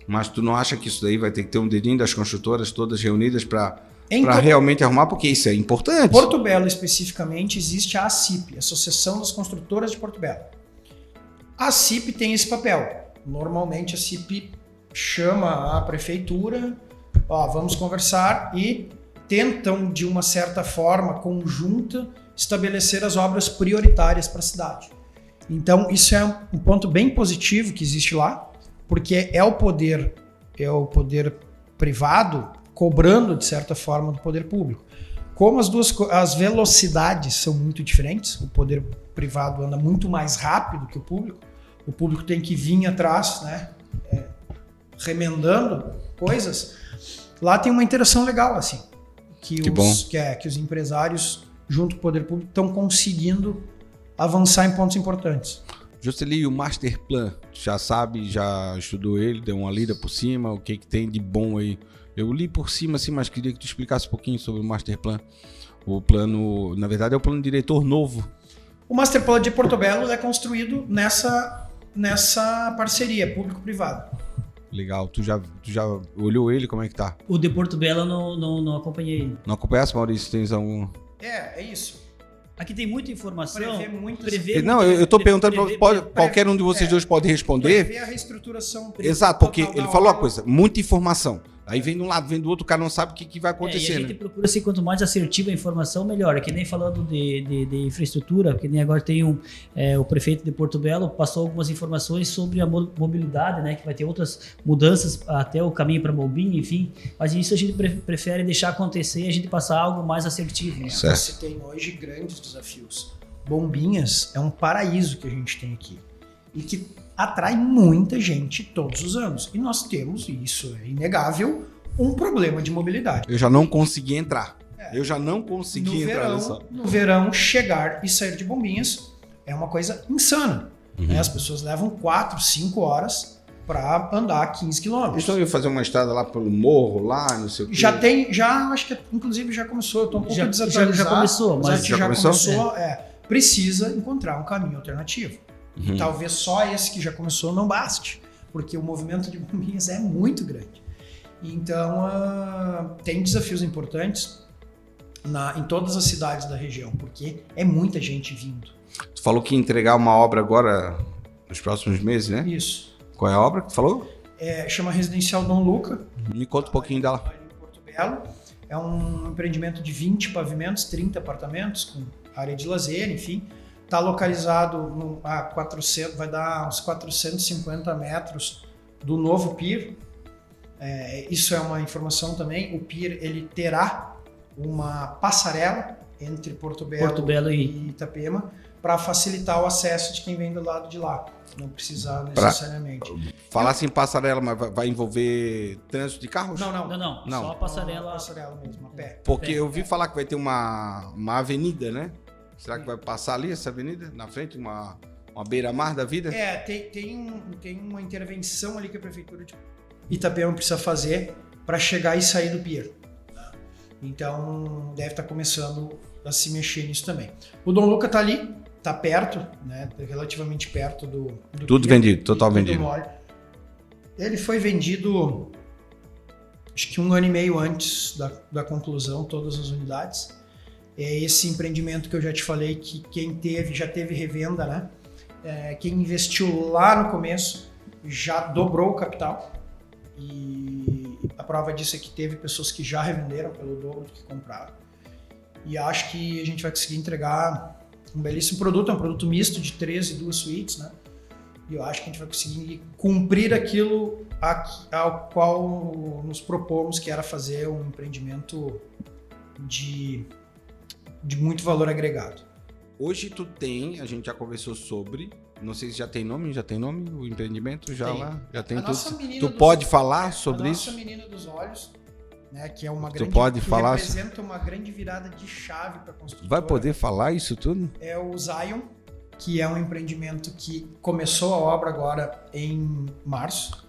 Mas tu não acha que isso daí vai ter que ter um dedinho das construtoras todas reunidas para realmente arrumar? Porque isso é importante. Porto Belo, especificamente, existe a ACIP, Associação das Construtoras de Porto Belo. A ACIP tem esse papel. Normalmente a ACIP chama a prefeitura, vamos conversar, e tentam, de uma certa forma conjunta, estabelecer as obras prioritárias para a cidade. Então, isso é um ponto bem positivo que existe lá, porque é o poder privado cobrando, de certa forma, do poder público. Como as velocidades são muito diferentes, o poder privado anda muito mais rápido que o público tem que vir atrás, né, remendando coisas, lá tem uma interação legal, assim, que os empresários junto com o poder público estão conseguindo avançar em pontos importantes. Juscelino, o Master Plan, já sabe, já estudou ele, deu uma lida por cima, o que tem de bom aí? Eu li por cima, assim, mas queria que tu explicasse um pouquinho sobre o Master Plan. O plano, na verdade, é o plano diretor novo. O Master Plan de Porto Belo é construído nessa parceria público-privada. Legal. Tu já olhou ele? Como é que tá? O de Porto Belo eu não acompanhei. Não acompanhasse, Maurício? Tens algum... É isso. Aqui tem muita informação. Não, eu tô perguntando, qualquer um de vocês dois pode responder. Prever a reestruturação. Exato, porque ele falou uma coisa, muita informação. Aí vem de um lado, vem do outro, o cara não sabe o que vai acontecer. E a gente procura ser quanto mais assertiva a informação, melhor. É que nem falando de infraestrutura, que nem agora tem o prefeito de Porto Belo passou algumas informações sobre a mobilidade, né? Que vai ter outras mudanças, até o caminho para Mobim, enfim. Mas isso a gente prefere deixar acontecer e a gente passar algo mais assertivo. Né? Você tem hoje grandes desafios. Bombinhas é um paraíso que a gente tem aqui. E que atrai muita gente todos os anos. E nós temos, e isso é inegável, um problema de mobilidade. Eu já não consegui entrar. No verão, chegar e sair de Bombinhas é uma coisa insana. Né? As pessoas levam 4, 5 horas para andar 15 quilômetros. Então eu ia fazer uma estrada lá pelo morro, lá, não sei o quê. Acho que inclusive já começou. Eu tô um pouco desatualizado. Já começou, mas já começou. Precisa encontrar um caminho alternativo. E talvez só esse que já começou não baste, porque o movimento de Bombinhas é muito grande. Então, tem desafios importantes em todas as cidades da região, porque é muita gente vindo. Tu falou que ia entregar uma obra agora nos próximos meses, né? Isso. Qual é a obra que tu falou? Chama Residencial Dom Luca. Me conta um pouquinho dela. Em Porto Belo. É um empreendimento de 20 pavimentos, 30 apartamentos, com área de lazer, enfim. Está localizado a 400, vai dar uns 450 metros do novo pier. Isso é uma informação também. O pier ele terá uma passarela entre Porto Belo e Itapema para facilitar o acesso de quem vem do lado de lá. Não precisar necessariamente. Falar em passarela, mas vai envolver trânsito de carros? Não. Só a passarela. Passarela mesmo, a pé. Porque eu vi falar que vai ter uma avenida, né? Será que vai passar ali essa avenida? Na frente, uma beira-mar da vida? Tem uma intervenção ali que a Prefeitura de Itapema precisa fazer para chegar e sair do pier. Então, deve estar começando a se mexer nisso também. O Dom Luca está ali, está perto, né? Relativamente perto do tudo pier, vendido, total vendido. Ele foi vendido, acho que 1 ano e meio antes da conclusão, todas as unidades. É esse empreendimento que eu já te falei que quem já teve revenda, né? Quem investiu lá no começo já dobrou o capital e a prova disso é que teve pessoas que já revenderam pelo dobro do que compraram. E acho que a gente vai conseguir entregar um belíssimo produto, é um produto misto de 3 e 2 suítes, né? E eu acho que a gente vai conseguir cumprir aquilo ao qual nos propomos, que era fazer um empreendimento de muito valor agregado. Hoje tu tem, a gente já conversou sobre, não sei se já tem nome o empreendimento? Já tem tudo. Tu pode falar sobre isso? A nossa menina dos olhos, né, que é uma grande, tu pode falar, representa uma grande virada de chave para a construtora. Vai poder falar isso tudo? É o Zion, que é um empreendimento que começou a obra agora em março.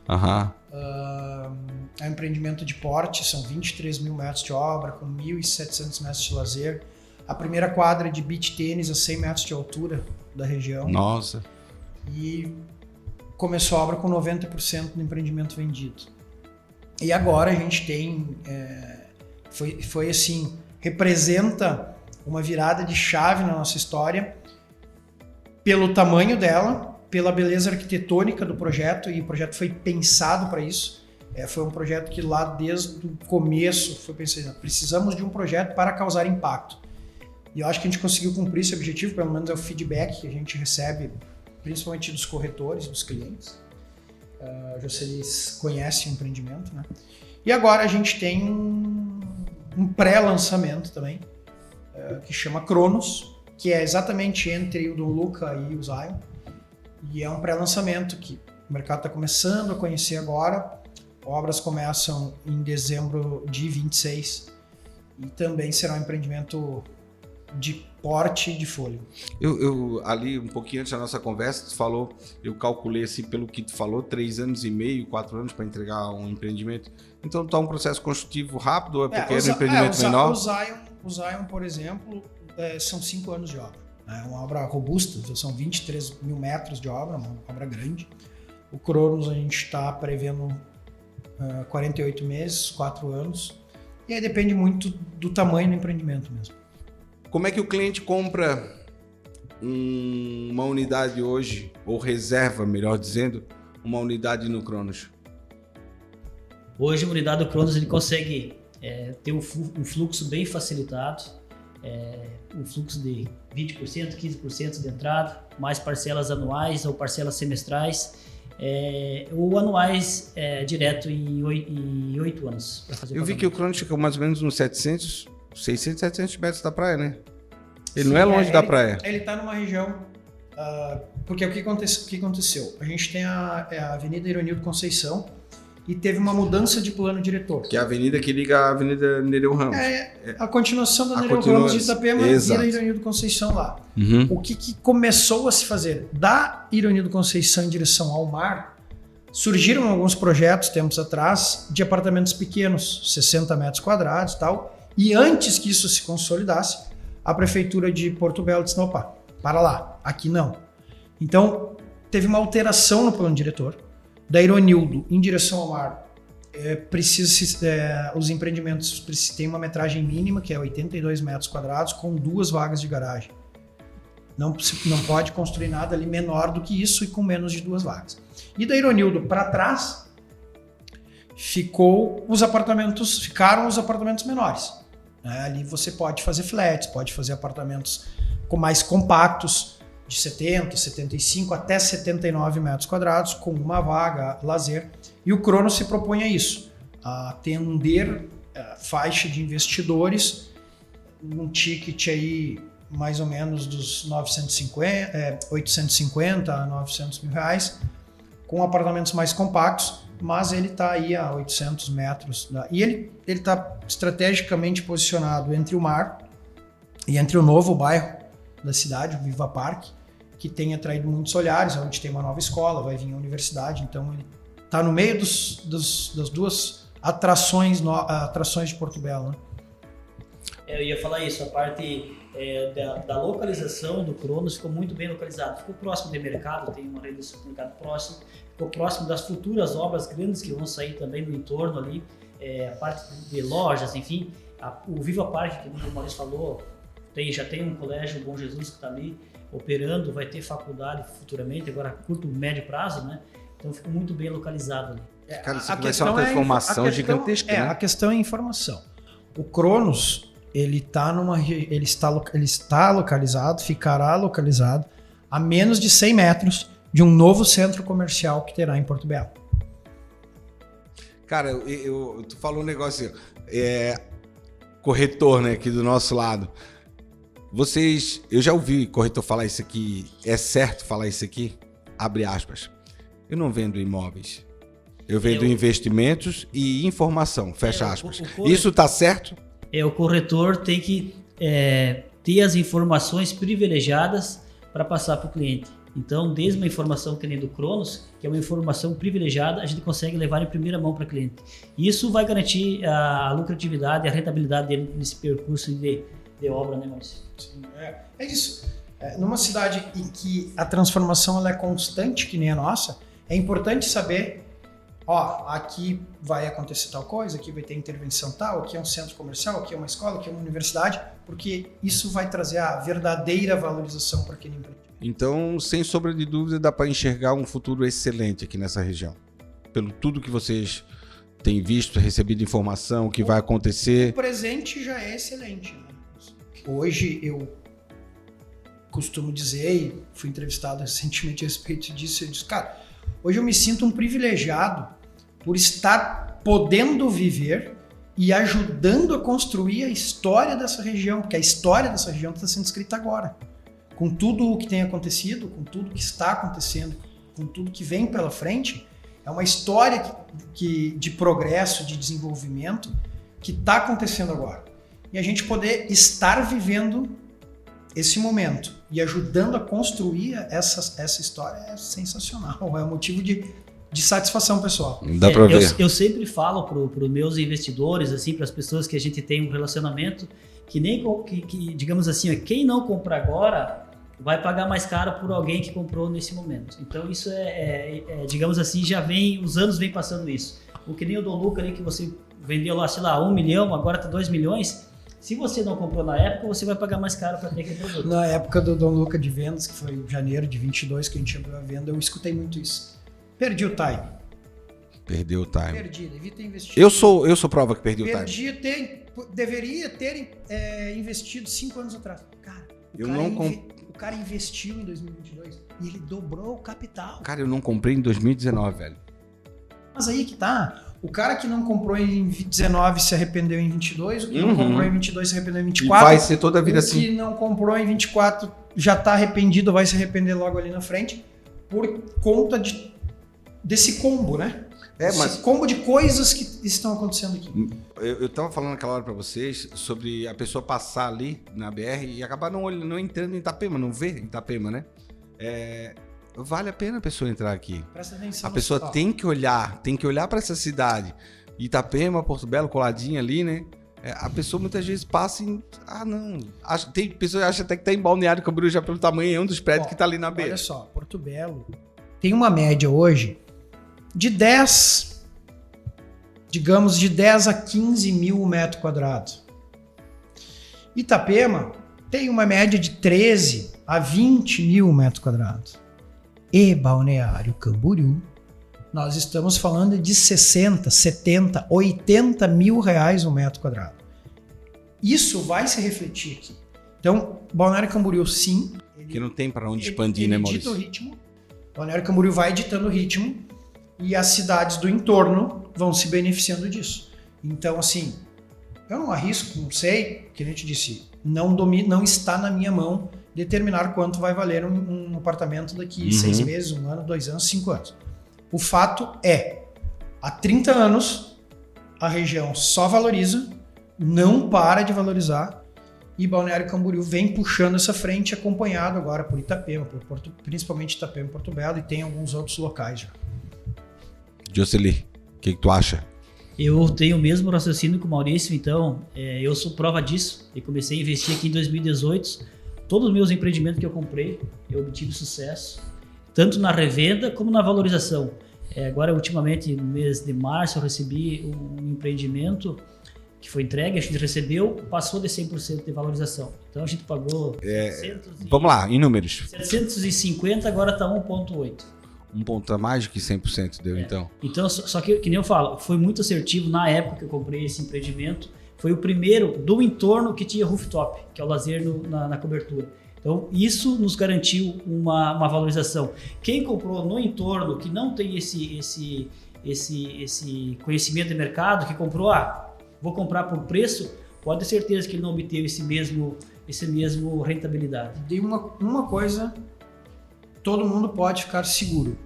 É um empreendimento de porte, são 23 mil metros de obra, com 1.700 metros de lazer. A primeira quadra de beach tênis a 100 metros de altura da região. Nossa! E começou a obra com 90% do empreendimento vendido. E agora a gente tem... foi assim, representa uma virada de chave na nossa história pelo tamanho dela, pela beleza arquitetônica do projeto, e o projeto foi pensado para isso. Foi um projeto que lá desde o começo foi pensado, precisamos de um projeto para causar impacto. E eu acho que a gente conseguiu cumprir esse objetivo, pelo menos é o feedback que a gente recebe, principalmente dos corretores, dos clientes. Vocês conhecem o empreendimento, né? E agora a gente tem um pré-lançamento também, que chama Cronos, que é exatamente entre o Dom Luca e o Zion. E é um pré-lançamento que o mercado está começando a conhecer agora. Obras começam em dezembro de 26 e também será um empreendimento de porte de fôlego. Eu ali, um pouquinho antes da nossa conversa, tu falou, eu calculei assim, pelo que tu falou, 3 anos e meio, 4 anos para entregar um empreendimento. Então tá um processo construtivo rápido ou é porque é um empreendimento menor? O Zion, por exemplo, são 5 anos de obra. É uma obra robusta, são 23 mil metros de obra, uma obra grande. O Cronos a gente está prevendo 48 meses, 4 anos. E aí depende muito do tamanho do empreendimento mesmo. Como é que o cliente compra uma unidade hoje, ou reserva, melhor dizendo, uma unidade no Cronos? Hoje, a unidade do Cronos ele consegue ter um fluxo bem facilitado, um fluxo de 20%, 15% de entrada, mais parcelas anuais ou parcelas semestrais, ou anuais direto em 8 anos. Eu vi que o Cronos fica mais ou menos nos 600, 700 metros da praia, né? Ele não é longe da praia. Ele está numa região... porque o que aconteceu? A gente tem a Avenida Ironildo Conceição e teve uma mudança de plano diretor. Que é a avenida que liga a Avenida Nereu Ramos. A continuação da Nereu Ramos de Itapema vira Ironildo Conceição lá. Uhum. O que começou a se fazer? Da Ironildo Conceição em direção ao mar, surgiram alguns projetos, tempos atrás, de apartamentos pequenos, 60 metros quadrados e tal, e antes que isso se consolidasse, a Prefeitura de Porto Belo disse, opa, para lá, aqui não. Então, teve uma alteração no plano diretor, da Ironildo em direção ao mar, os empreendimentos têm uma metragem mínima, que é 82 metros quadrados, com 2 vagas de garagem. Não pode construir nada ali menor do que isso e com menos de 2 vagas. E da Ironildo para trás, ficaram os apartamentos menores. Ali você pode fazer flats, pode fazer apartamentos mais compactos, de 70, 75 até 79 metros quadrados, com uma vaga, lazer. E o Cronos se propõe a isso, a atender faixa de investidores, um ticket aí mais ou menos dos 850 a 900 mil reais, com apartamentos mais compactos, mas ele está aí a 800 metros. E ele está estrategicamente posicionado entre o mar e entre o novo bairro da cidade, o Viva Parque, que tem atraído muitos olhares, onde tem uma nova escola, vai vir a universidade, então ele está no meio das duas atrações de Porto Belo. Né? Eu ia falar isso, a parte da localização do Cronos ficou muito bem localizado, ficou próximo do mercado, tem uma rede de supermercado próximo, ficou próximo das futuras obras grandes que vão sair também no entorno ali, a parte de lojas, enfim, o Viva Parque, que o Maurício falou, já tem um colégio, o Bom Jesus, que está ali operando, vai ter faculdade futuramente, agora a curto, médio prazo, né? Então ficou muito bem localizado ali. Cara, isso vai ser uma transformação gigantesca, né? A questão é informação. O Cronos, ele está localizado, ficará localizado a menos de 100 metros de um novo centro comercial que terá em Porto Belo. Cara, tu falou um negócio, corretor, né, aqui do nosso lado. Eu já ouvi corretor falar isso aqui, é certo falar isso aqui? Abre aspas. Eu não vendo imóveis. Eu vendo investimentos e informação, fecha aspas. Isso tá certo? O corretor tem que ter as informações privilegiadas para passar para o cliente. Então, desde uma informação que nem do Cronos, que é uma informação privilegiada, a gente consegue levar em primeira mão para o cliente. Isso vai garantir a lucratividade e a rentabilidade dele nesse percurso de obra, né, Maurício? Sim, é isso. Numa cidade em que a transformação ela é constante, que nem a nossa, é importante saber, aqui vai acontecer tal coisa, aqui vai ter intervenção tal, aqui é um centro comercial, aqui é uma escola, aqui é uma universidade, porque isso vai trazer a verdadeira valorização para aquele empreendimento. Então, sem sombra de dúvida, dá para enxergar um futuro excelente aqui nessa região. Pelo tudo que vocês têm visto, recebido informação, o que vai acontecer. O presente já é excelente, né? Hoje eu costumo dizer, e fui entrevistado recentemente a respeito disso, eu disse, cara, hoje eu me sinto um privilegiado por estar podendo viver e ajudando a construir a história dessa região, porque a história dessa região está sendo escrita agora. Com tudo o que tem acontecido, com tudo que está acontecendo, com tudo que vem pela frente, é uma história de progresso, de desenvolvimento que está acontecendo agora. E a gente poder estar vivendo esse momento e ajudando a construir essa história é sensacional. É um motivo de satisfação pessoal. Dá pra ver. Eu sempre falo para os meus investidores, assim, para as pessoas que a gente tem um relacionamento, que digamos assim, quem não compra agora vai pagar mais caro por alguém que comprou nesse momento. Então isso digamos assim, os anos vêm passando isso. O que nem o Dom Luca ali que você vendeu lá, sei lá, 1 milhão, agora tá 2 milhões. Se você não comprou na época, você vai pagar mais caro para ter aquele produto. Na época do Dom Luca de vendas, que foi em janeiro de 22 que a gente abriu a venda, eu escutei muito isso. Perdi o time. Perdeu o time. Perdi, devia ter investido. Eu sou prova que perdi o time. Deveria ter investido 5 anos atrás. Cara, o cara investiu em 2022 e ele dobrou o capital. Cara, eu não comprei em 2019, velho. Mas aí que tá. O cara que não comprou em 19 se arrependeu em 22, o que não comprou em 22 se arrependeu em 24. E vai ser toda a vida assim. O que não comprou em 24 já tá arrependido, vai se arrepender logo ali na frente, por conta desse combo, né? Esse combo de coisas que estão acontecendo aqui. Eu tava falando naquela hora pra vocês sobre a pessoa passar ali na BR e acabar não entrando em Itapema, não ver Itapema, né? Vale a pena a pessoa entrar aqui. Presta atenção. A pessoa tem que olhar para essa cidade. Itapema, Porto Belo, coladinha ali, né? A pessoa muitas vezes passa e... não. Tem pessoas que acham até que tá em Balneário Camboriú já pelo tamanho dos prédios que tá ali na beira. Olha só, Porto Belo tem uma média hoje de 10 a 15 mil metros quadrados. Itapema tem uma média de 13 a 20 mil metros quadrados. E Balneário Camboriú, nós estamos falando de 60, 70, 80 mil reais um metro quadrado. Isso vai se refletir aqui. Então, Balneário Camboriú, sim. Que não tem para onde expandir, né, Maurício? Ele dita o ritmo. Balneário Camboriú vai ditando o ritmo e as cidades do entorno vão se beneficiando disso. Então, assim, eu não arrisco, não sei, que a gente disse, não está na minha mão determinar quanto vai valer um apartamento daqui 6 meses, 1 ano, 2 anos, 5 anos. O fato é, há 30 anos, a região só valoriza, não para de valorizar, e Balneário Camboriú vem puxando essa frente, acompanhado agora por Itapema, principalmente Itapema e Porto Belo, e tem alguns outros locais já. Jocely, o que tu acha? Eu tenho o mesmo raciocínio que o Maurício, então eu sou prova disso. Eu comecei a investir aqui em 2018. Todos os meus empreendimentos que eu comprei, eu obtive sucesso, tanto na revenda como na valorização. Agora, ultimamente, no mês de março, eu recebi um empreendimento que foi entregue, a gente recebeu, passou de 100% de valorização. Então, a gente pagou... Vamos lá, em números. 750, agora está 1,8. Um ponto a mais do que 100% deu, então. Então, só que nem eu falo, foi muito assertivo na época que eu comprei esse empreendimento. Foi o primeiro do entorno que tinha rooftop, que é o lazer na cobertura. Então, isso nos garantiu uma valorização. Quem comprou no entorno, que não tem esse conhecimento de mercado, que comprou, vou comprar por preço, pode ter certeza que ele não obteve esse mesmo rentabilidade. De uma coisa, todo mundo pode ficar seguro.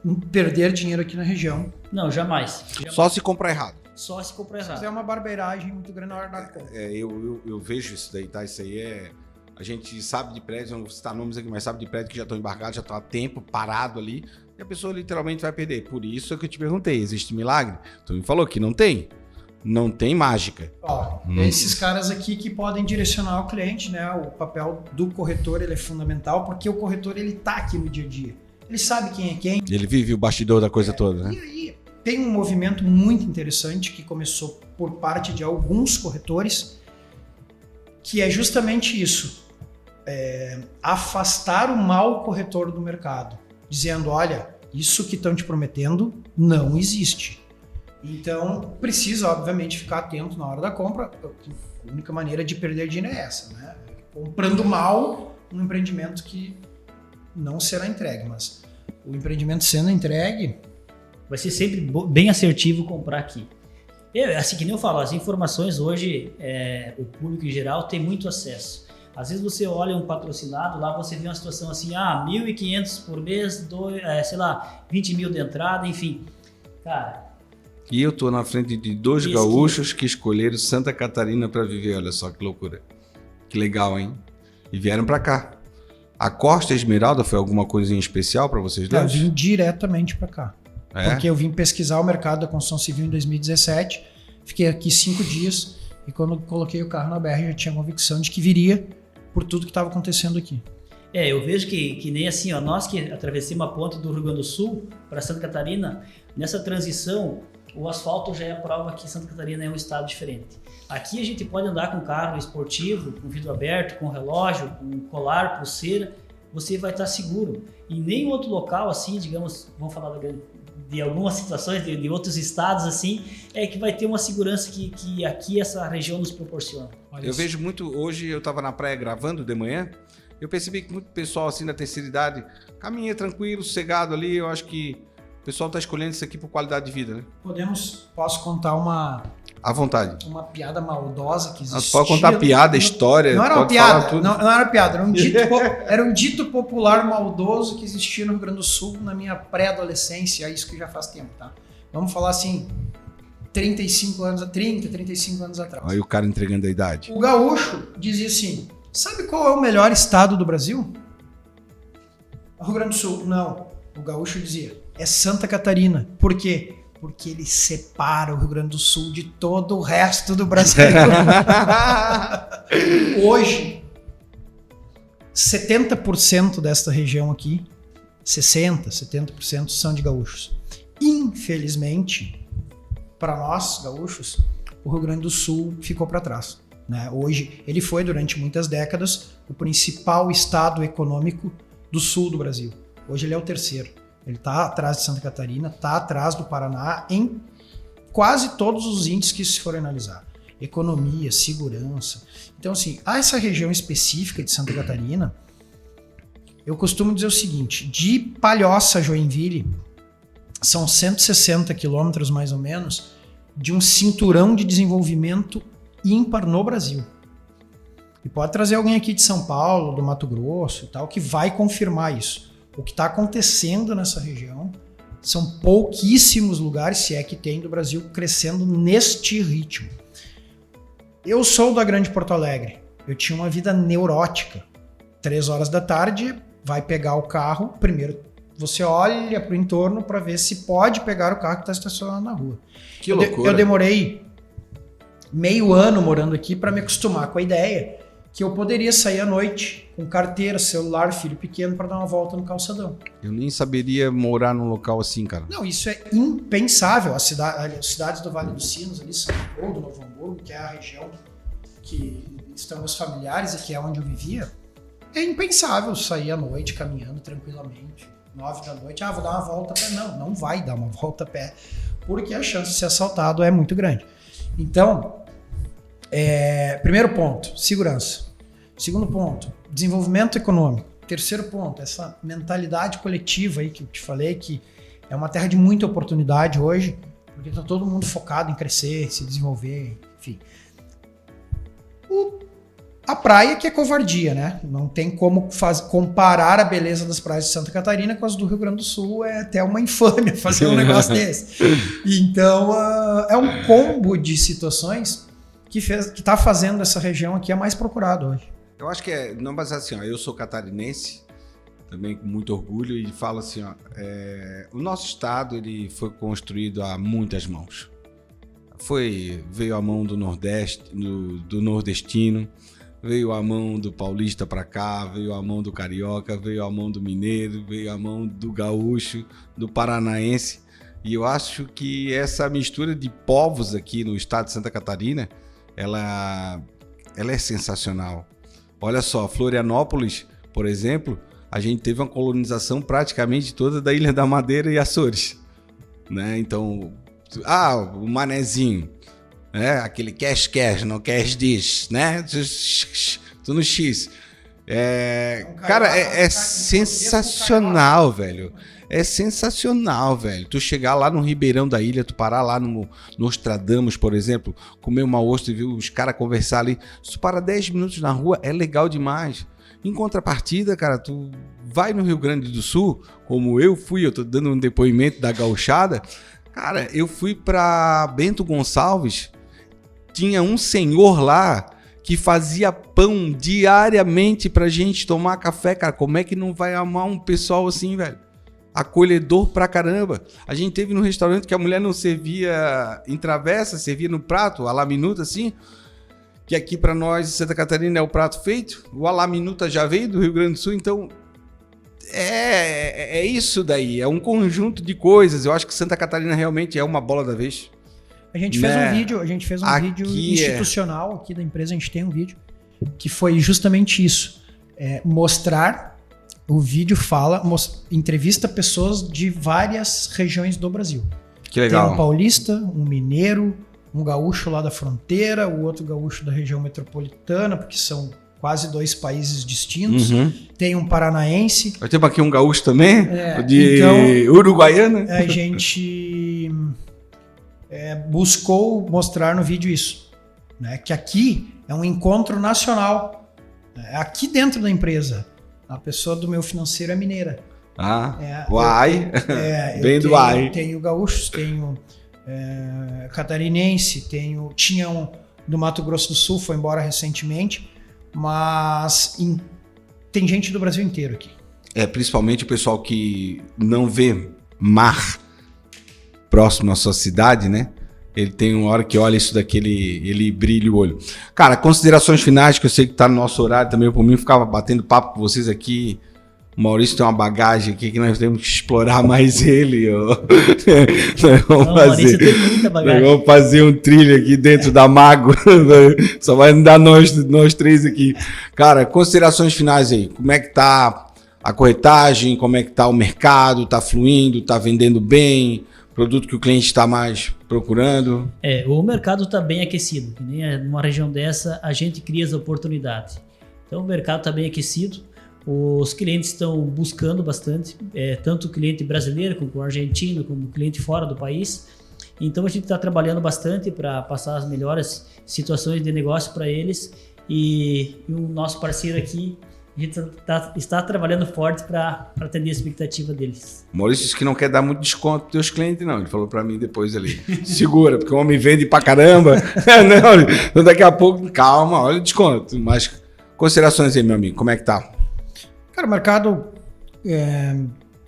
Não perder dinheiro aqui na região. Não, jamais. Só se comprar errado. Só se comprar errado. Se fizer uma barbeiragem muito grande na hora da compra. Eu vejo isso daí, tá? Isso aí a gente sabe de prédios, não vou citar nomes aqui, mas sabe de prédios que já estão embargados, já estão há tempo parado ali, e a pessoa literalmente vai perder. Por isso é que eu te perguntei, existe milagre? Tu me falou que não tem. Não tem mágica. Esses caras aqui que podem direcionar o cliente, né? O papel do corretor ele é fundamental, porque o corretor ele tá aqui no dia a dia. Ele sabe quem é quem. Ele vive o bastidor da coisa toda, né? E aí, tem um movimento muito interessante que começou por parte de alguns corretores, que é justamente isso, afastar o mau corretor do mercado, dizendo, olha, isso que estão te prometendo não existe. Então, precisa, obviamente, ficar atento na hora da compra. A única maneira de perder dinheiro é essa, né? Comprando mal um empreendimento que não será entregue, mas o empreendimento sendo entregue... Vai ser sempre bem assertivo comprar aqui. Assim que nem eu falo, as informações hoje, o público em geral tem muito acesso. Às vezes você olha um patrocinado, lá você vê uma situação assim, 1.500 por mês, 20 mil de entrada, enfim. Cara... E eu tô na frente de 2 gaúchos que escolheram Santa Catarina para viver, olha só que loucura. Que legal, hein? e vieram para cá. A Costa Esmeralda foi alguma coisa em especial para vocês dois? Eu vim diretamente para cá. Porque eu vim pesquisar o mercado da construção civil em 2017, fiquei aqui 5 dias e quando coloquei o carro na BR já tinha convicção de que viria por tudo que estava acontecendo aqui. Eu vejo que nem assim, ó, nós que atravessamos a ponte do Rio Grande do Sul para Santa Catarina, nessa transição, o asfalto já é a prova que Santa Catarina é um estado diferente. Aqui a gente pode andar com carro esportivo, com vidro aberto, com relógio, com colar, pulseira, você vai estar seguro. E nem outro local assim, digamos, vamos falar de algumas situações de outros estados assim, é que vai ter uma segurança que aqui essa região nos proporciona. Eu vejo muito, hoje eu estava na praia gravando de manhã, eu percebi que muito pessoal assim da terceira idade caminha tranquilo, sossegado ali, eu acho que o pessoal está escolhendo isso aqui por qualidade de vida, né? Posso contar à vontade. Uma piada maldosa que existia. Pode contar piada, história. Não era uma piada, não era piada, era um dito popular maldoso que existia no Rio Grande do Sul na minha pré-adolescência, isso que já faz tempo, tá? Vamos falar assim, 35 anos atrás. Aí o cara entregando a idade. O gaúcho dizia assim, sabe qual é o melhor estado do Brasil? O Rio Grande do Sul. Não, o gaúcho dizia, é Santa Catarina. Por quê? Porque ele separa o Rio Grande do Sul de todo o resto do Brasil. Hoje, 70% desta região aqui, 70% são de gaúchos. Infelizmente, para nós, gaúchos, o Rio Grande do Sul ficou para trás. Né? Hoje, ele foi, durante muitas décadas, o principal estado econômico do sul do Brasil. Hoje ele é o terceiro. Ele está atrás de Santa Catarina, está atrás do Paraná em quase todos os índices que se for analisar. Economia, segurança. Então, assim, essa região específica de Santa Catarina, eu costumo dizer o seguinte, de Palhoça a Joinville, são 160 quilômetros mais ou menos, de um cinturão de desenvolvimento ímpar no Brasil. E pode trazer alguém aqui de São Paulo, do Mato Grosso e tal, que vai confirmar isso. O que está acontecendo nessa região são pouquíssimos lugares, se é que tem, do Brasil crescendo neste ritmo. Eu sou da Grande Porto Alegre. Eu tinha uma vida neurótica. 3 horas da tarde, vai pegar o carro. Primeiro, você olha para o entorno para ver se pode pegar o carro que está estacionado na rua. Que loucura. Eu demorei meio ano morando aqui para me acostumar com a ideia que eu poderia sair à noite com carteira, celular, filho pequeno para dar uma volta no calçadão. Eu nem saberia morar num local assim, cara. Não, isso é impensável. As cidades do Vale dos Sinos, ali, São Paulo, Novo Hamburgo, que é a região que estão meus familiares e que é onde eu vivia, é impensável sair à noite caminhando tranquilamente. 9 da noite, vou dar uma volta a pé. Não vai dar uma volta a pé, porque a chance de ser assaltado é muito grande. Então, primeiro ponto, segurança. Segundo ponto, desenvolvimento econômico. Terceiro ponto, essa mentalidade coletiva aí que eu te falei, que é uma terra de muita oportunidade hoje, porque está todo mundo focado em crescer, se desenvolver, enfim. A praia que é covardia, né? Não tem como comparar a beleza das praias de Santa Catarina com as do Rio Grande do Sul, é até uma infâmia fazer um negócio desse. Então, é um combo de situações que está fazendo essa região aqui a mais procurada hoje. Eu acho que não, mas assim, eu sou catarinense, também com muito orgulho, e falo assim, o nosso estado ele foi construído a muitas mãos. Veio a mão do Nordeste, do nordestino, veio a mão do paulista para cá, veio a mão do carioca, veio a mão do mineiro, veio a mão do gaúcho, do paranaense. E eu acho que essa mistura de povos aqui no estado de Santa Catarina, ela é sensacional. Olha só, Florianópolis, por exemplo, a gente teve uma colonização praticamente toda da Ilha da Madeira e Açores, né? Então, o manezinho, né? Aquele cash, não cash dish, né? Tudo no X. Cara, é sensacional, velho. É sensacional, velho. Tu chegar lá no Ribeirão da Ilha, tu parar lá no Nostradamus, por exemplo, comer uma ostra e ver os caras conversar ali. Se tu para 10 minutos na rua, é legal demais. Em contrapartida, cara, tu vai no Rio Grande do Sul, como eu fui, eu tô dando um depoimento da gauchada. Cara, eu fui pra Bento Gonçalves, tinha um senhor lá que fazia pão diariamente pra gente tomar café, cara. Como é que não vai amar um pessoal assim, velho? Acolhedor pra caramba. A gente teve num restaurante que a mulher não servia em travessa, servia no prato, à la minuta, assim. Que aqui pra nós, em Santa Catarina, é o prato feito. O à la minuta já veio do Rio Grande do Sul, então... É isso daí, é um conjunto de coisas. Eu acho que Santa Catarina realmente é uma bola da vez. A gente fez um vídeo institucional aqui da empresa, a gente tem um vídeo que foi justamente isso. Mostrar, o vídeo entrevista pessoas de várias regiões do Brasil. Que legal. Tem um paulista, um mineiro, um gaúcho lá da fronteira, o outro gaúcho da região metropolitana, porque são quase 2 países distintos. Tem um paranaense. Nós temos aqui um gaúcho também, de Uruguaiana. A gente buscou mostrar no vídeo isso, né? Que aqui é um encontro nacional. Aqui dentro da empresa, a pessoa do meu financeiro é mineira. Uai! Vem do Uai. Tenho gaúchos, tenho catarinense, tinha um do Mato Grosso do Sul, foi embora recentemente, mas tem gente do Brasil inteiro aqui. Principalmente o pessoal que não vê mar próximo à sua cidade, né? Ele tem uma hora que olha isso daqui, ele brilha o olho. Cara, considerações finais, que eu sei que tá no nosso horário também. Por mim, ficava batendo papo com vocês aqui. O Maurício tem uma bagagem aqui que nós temos que explorar mais ele. Vamos fazer um trilho aqui dentro da Mago. Só vai dar nós 3 aqui. Cara, considerações finais aí. Como é que tá a corretagem? Como é que tá o mercado? Tá fluindo? Tá vendendo bem? Produto que o cliente está mais procurando? O mercado está bem aquecido. Numa região dessa, a gente cria as oportunidades. Então, o mercado está bem aquecido. Os clientes estão buscando bastante, tanto o cliente brasileiro, como o argentino, como o cliente fora do país. Então, a gente está trabalhando bastante para passar as melhores situações de negócio para eles. E o nosso parceiro aqui, a gente está trabalhando forte para atender a expectativa deles. O Maurício disse que não quer dar muito desconto para os teus clientes, não. Ele falou para mim depois ali. Segura, porque o homem vende pra caramba. Não, daqui a pouco, calma, olha o desconto. Mas considerações aí, meu amigo, como é que tá? Cara, o mercado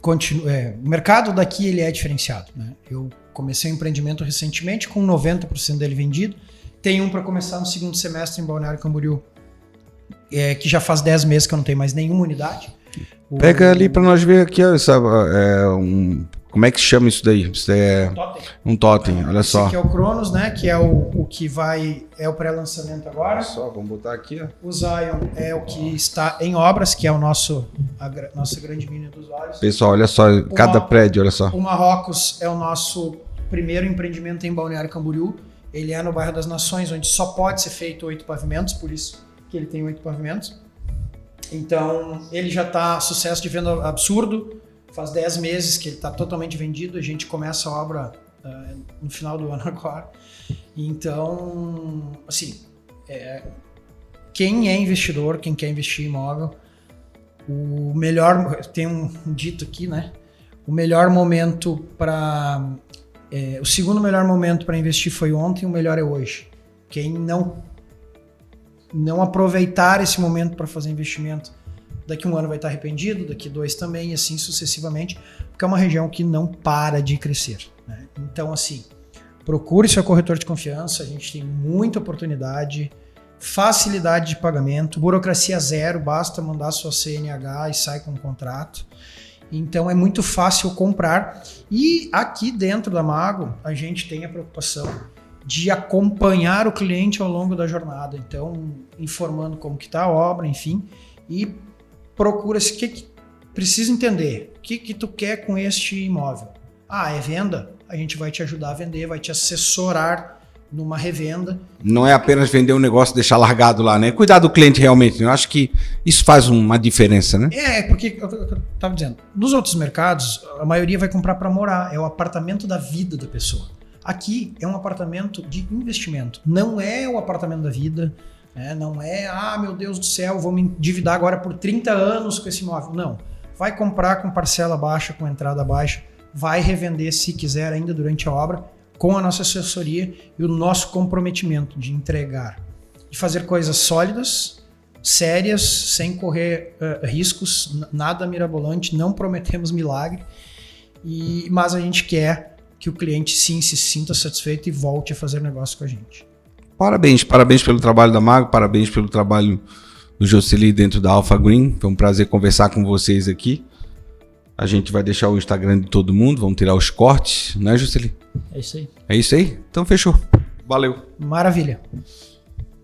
o mercado daqui ele é diferenciado, né? Eu comecei um empreendimento recentemente com 90% dele vendido. Tem um para começar no segundo semestre em Balneário Camboriú, que já faz 10 meses que eu não tenho mais nenhuma unidade. Pega ali para nós ver aqui, como é que se chama isso daí? Isso é um totem, olha só. Esse aqui é o Cronos, né? Que é o que é o pré-lançamento agora. Olha só, vamos botar aqui, ó. O Zion é o que está em obras, que é a nossa grande mina dos olhos. Pessoal, olha só, cada prédio, olha só. O Marrocos é o nosso primeiro empreendimento em Balneário Camboriú. Ele é no bairro das Nações, onde só pode ser feito 8 pavimentos, por isso que ele tem 8 pavimentos. Então, ele já está sucesso de venda absurdo. Faz 10 meses que ele está totalmente vendido. A gente começa a obra no final do ano agora. Então, assim, quem é investidor, quem quer investir em imóvel, o melhor, tem um dito aqui, né? O melhor momento para... o segundo melhor momento para investir foi ontem, o melhor é hoje. Quem não aproveitar esse momento para fazer investimento, daqui 1 ano vai estar arrependido, daqui 2 também, e assim sucessivamente, porque é uma região que não para de crescer, né? Então, assim, procure seu corretor de confiança, a gente tem muita oportunidade, facilidade de pagamento, burocracia zero, basta mandar sua CNH e sai com o contrato. Então, é muito fácil comprar. E aqui dentro da Mago, a gente tem a preocupação de acompanhar o cliente ao longo da jornada. Então, informando como que está a obra, enfim, e procura-se o que precisa entender. O que tu quer com este imóvel? É venda? A gente vai te ajudar a vender, vai te assessorar numa revenda. Não é apenas vender um negócio e deixar largado lá, né? Cuidar do cliente realmente. Eu acho que isso faz uma diferença, né? Porque eu estava dizendo, nos outros mercados, a maioria vai comprar para morar. É o apartamento da vida da pessoa. Aqui é um apartamento de investimento. Não é o apartamento da vida. Não é, meu Deus do céu, vou me endividar agora por 30 anos com esse imóvel. Não. Vai comprar com parcela baixa, com entrada baixa. Vai revender, se quiser, ainda durante a obra, com a nossa assessoria e o nosso comprometimento de entregar de fazer coisas sólidas, sérias, sem correr riscos, nada mirabolante, não prometemos milagre, mas a gente quer que o cliente sim se sinta satisfeito e volte a fazer negócio com a gente. Parabéns pelo trabalho da Mago, parabéns pelo trabalho do Jocely dentro da Alpha Green. Foi um prazer conversar com vocês aqui. A gente vai deixar o Instagram de todo mundo, vamos tirar os cortes, né, Jocely? É isso aí. É isso aí? Então fechou. Valeu. Maravilha.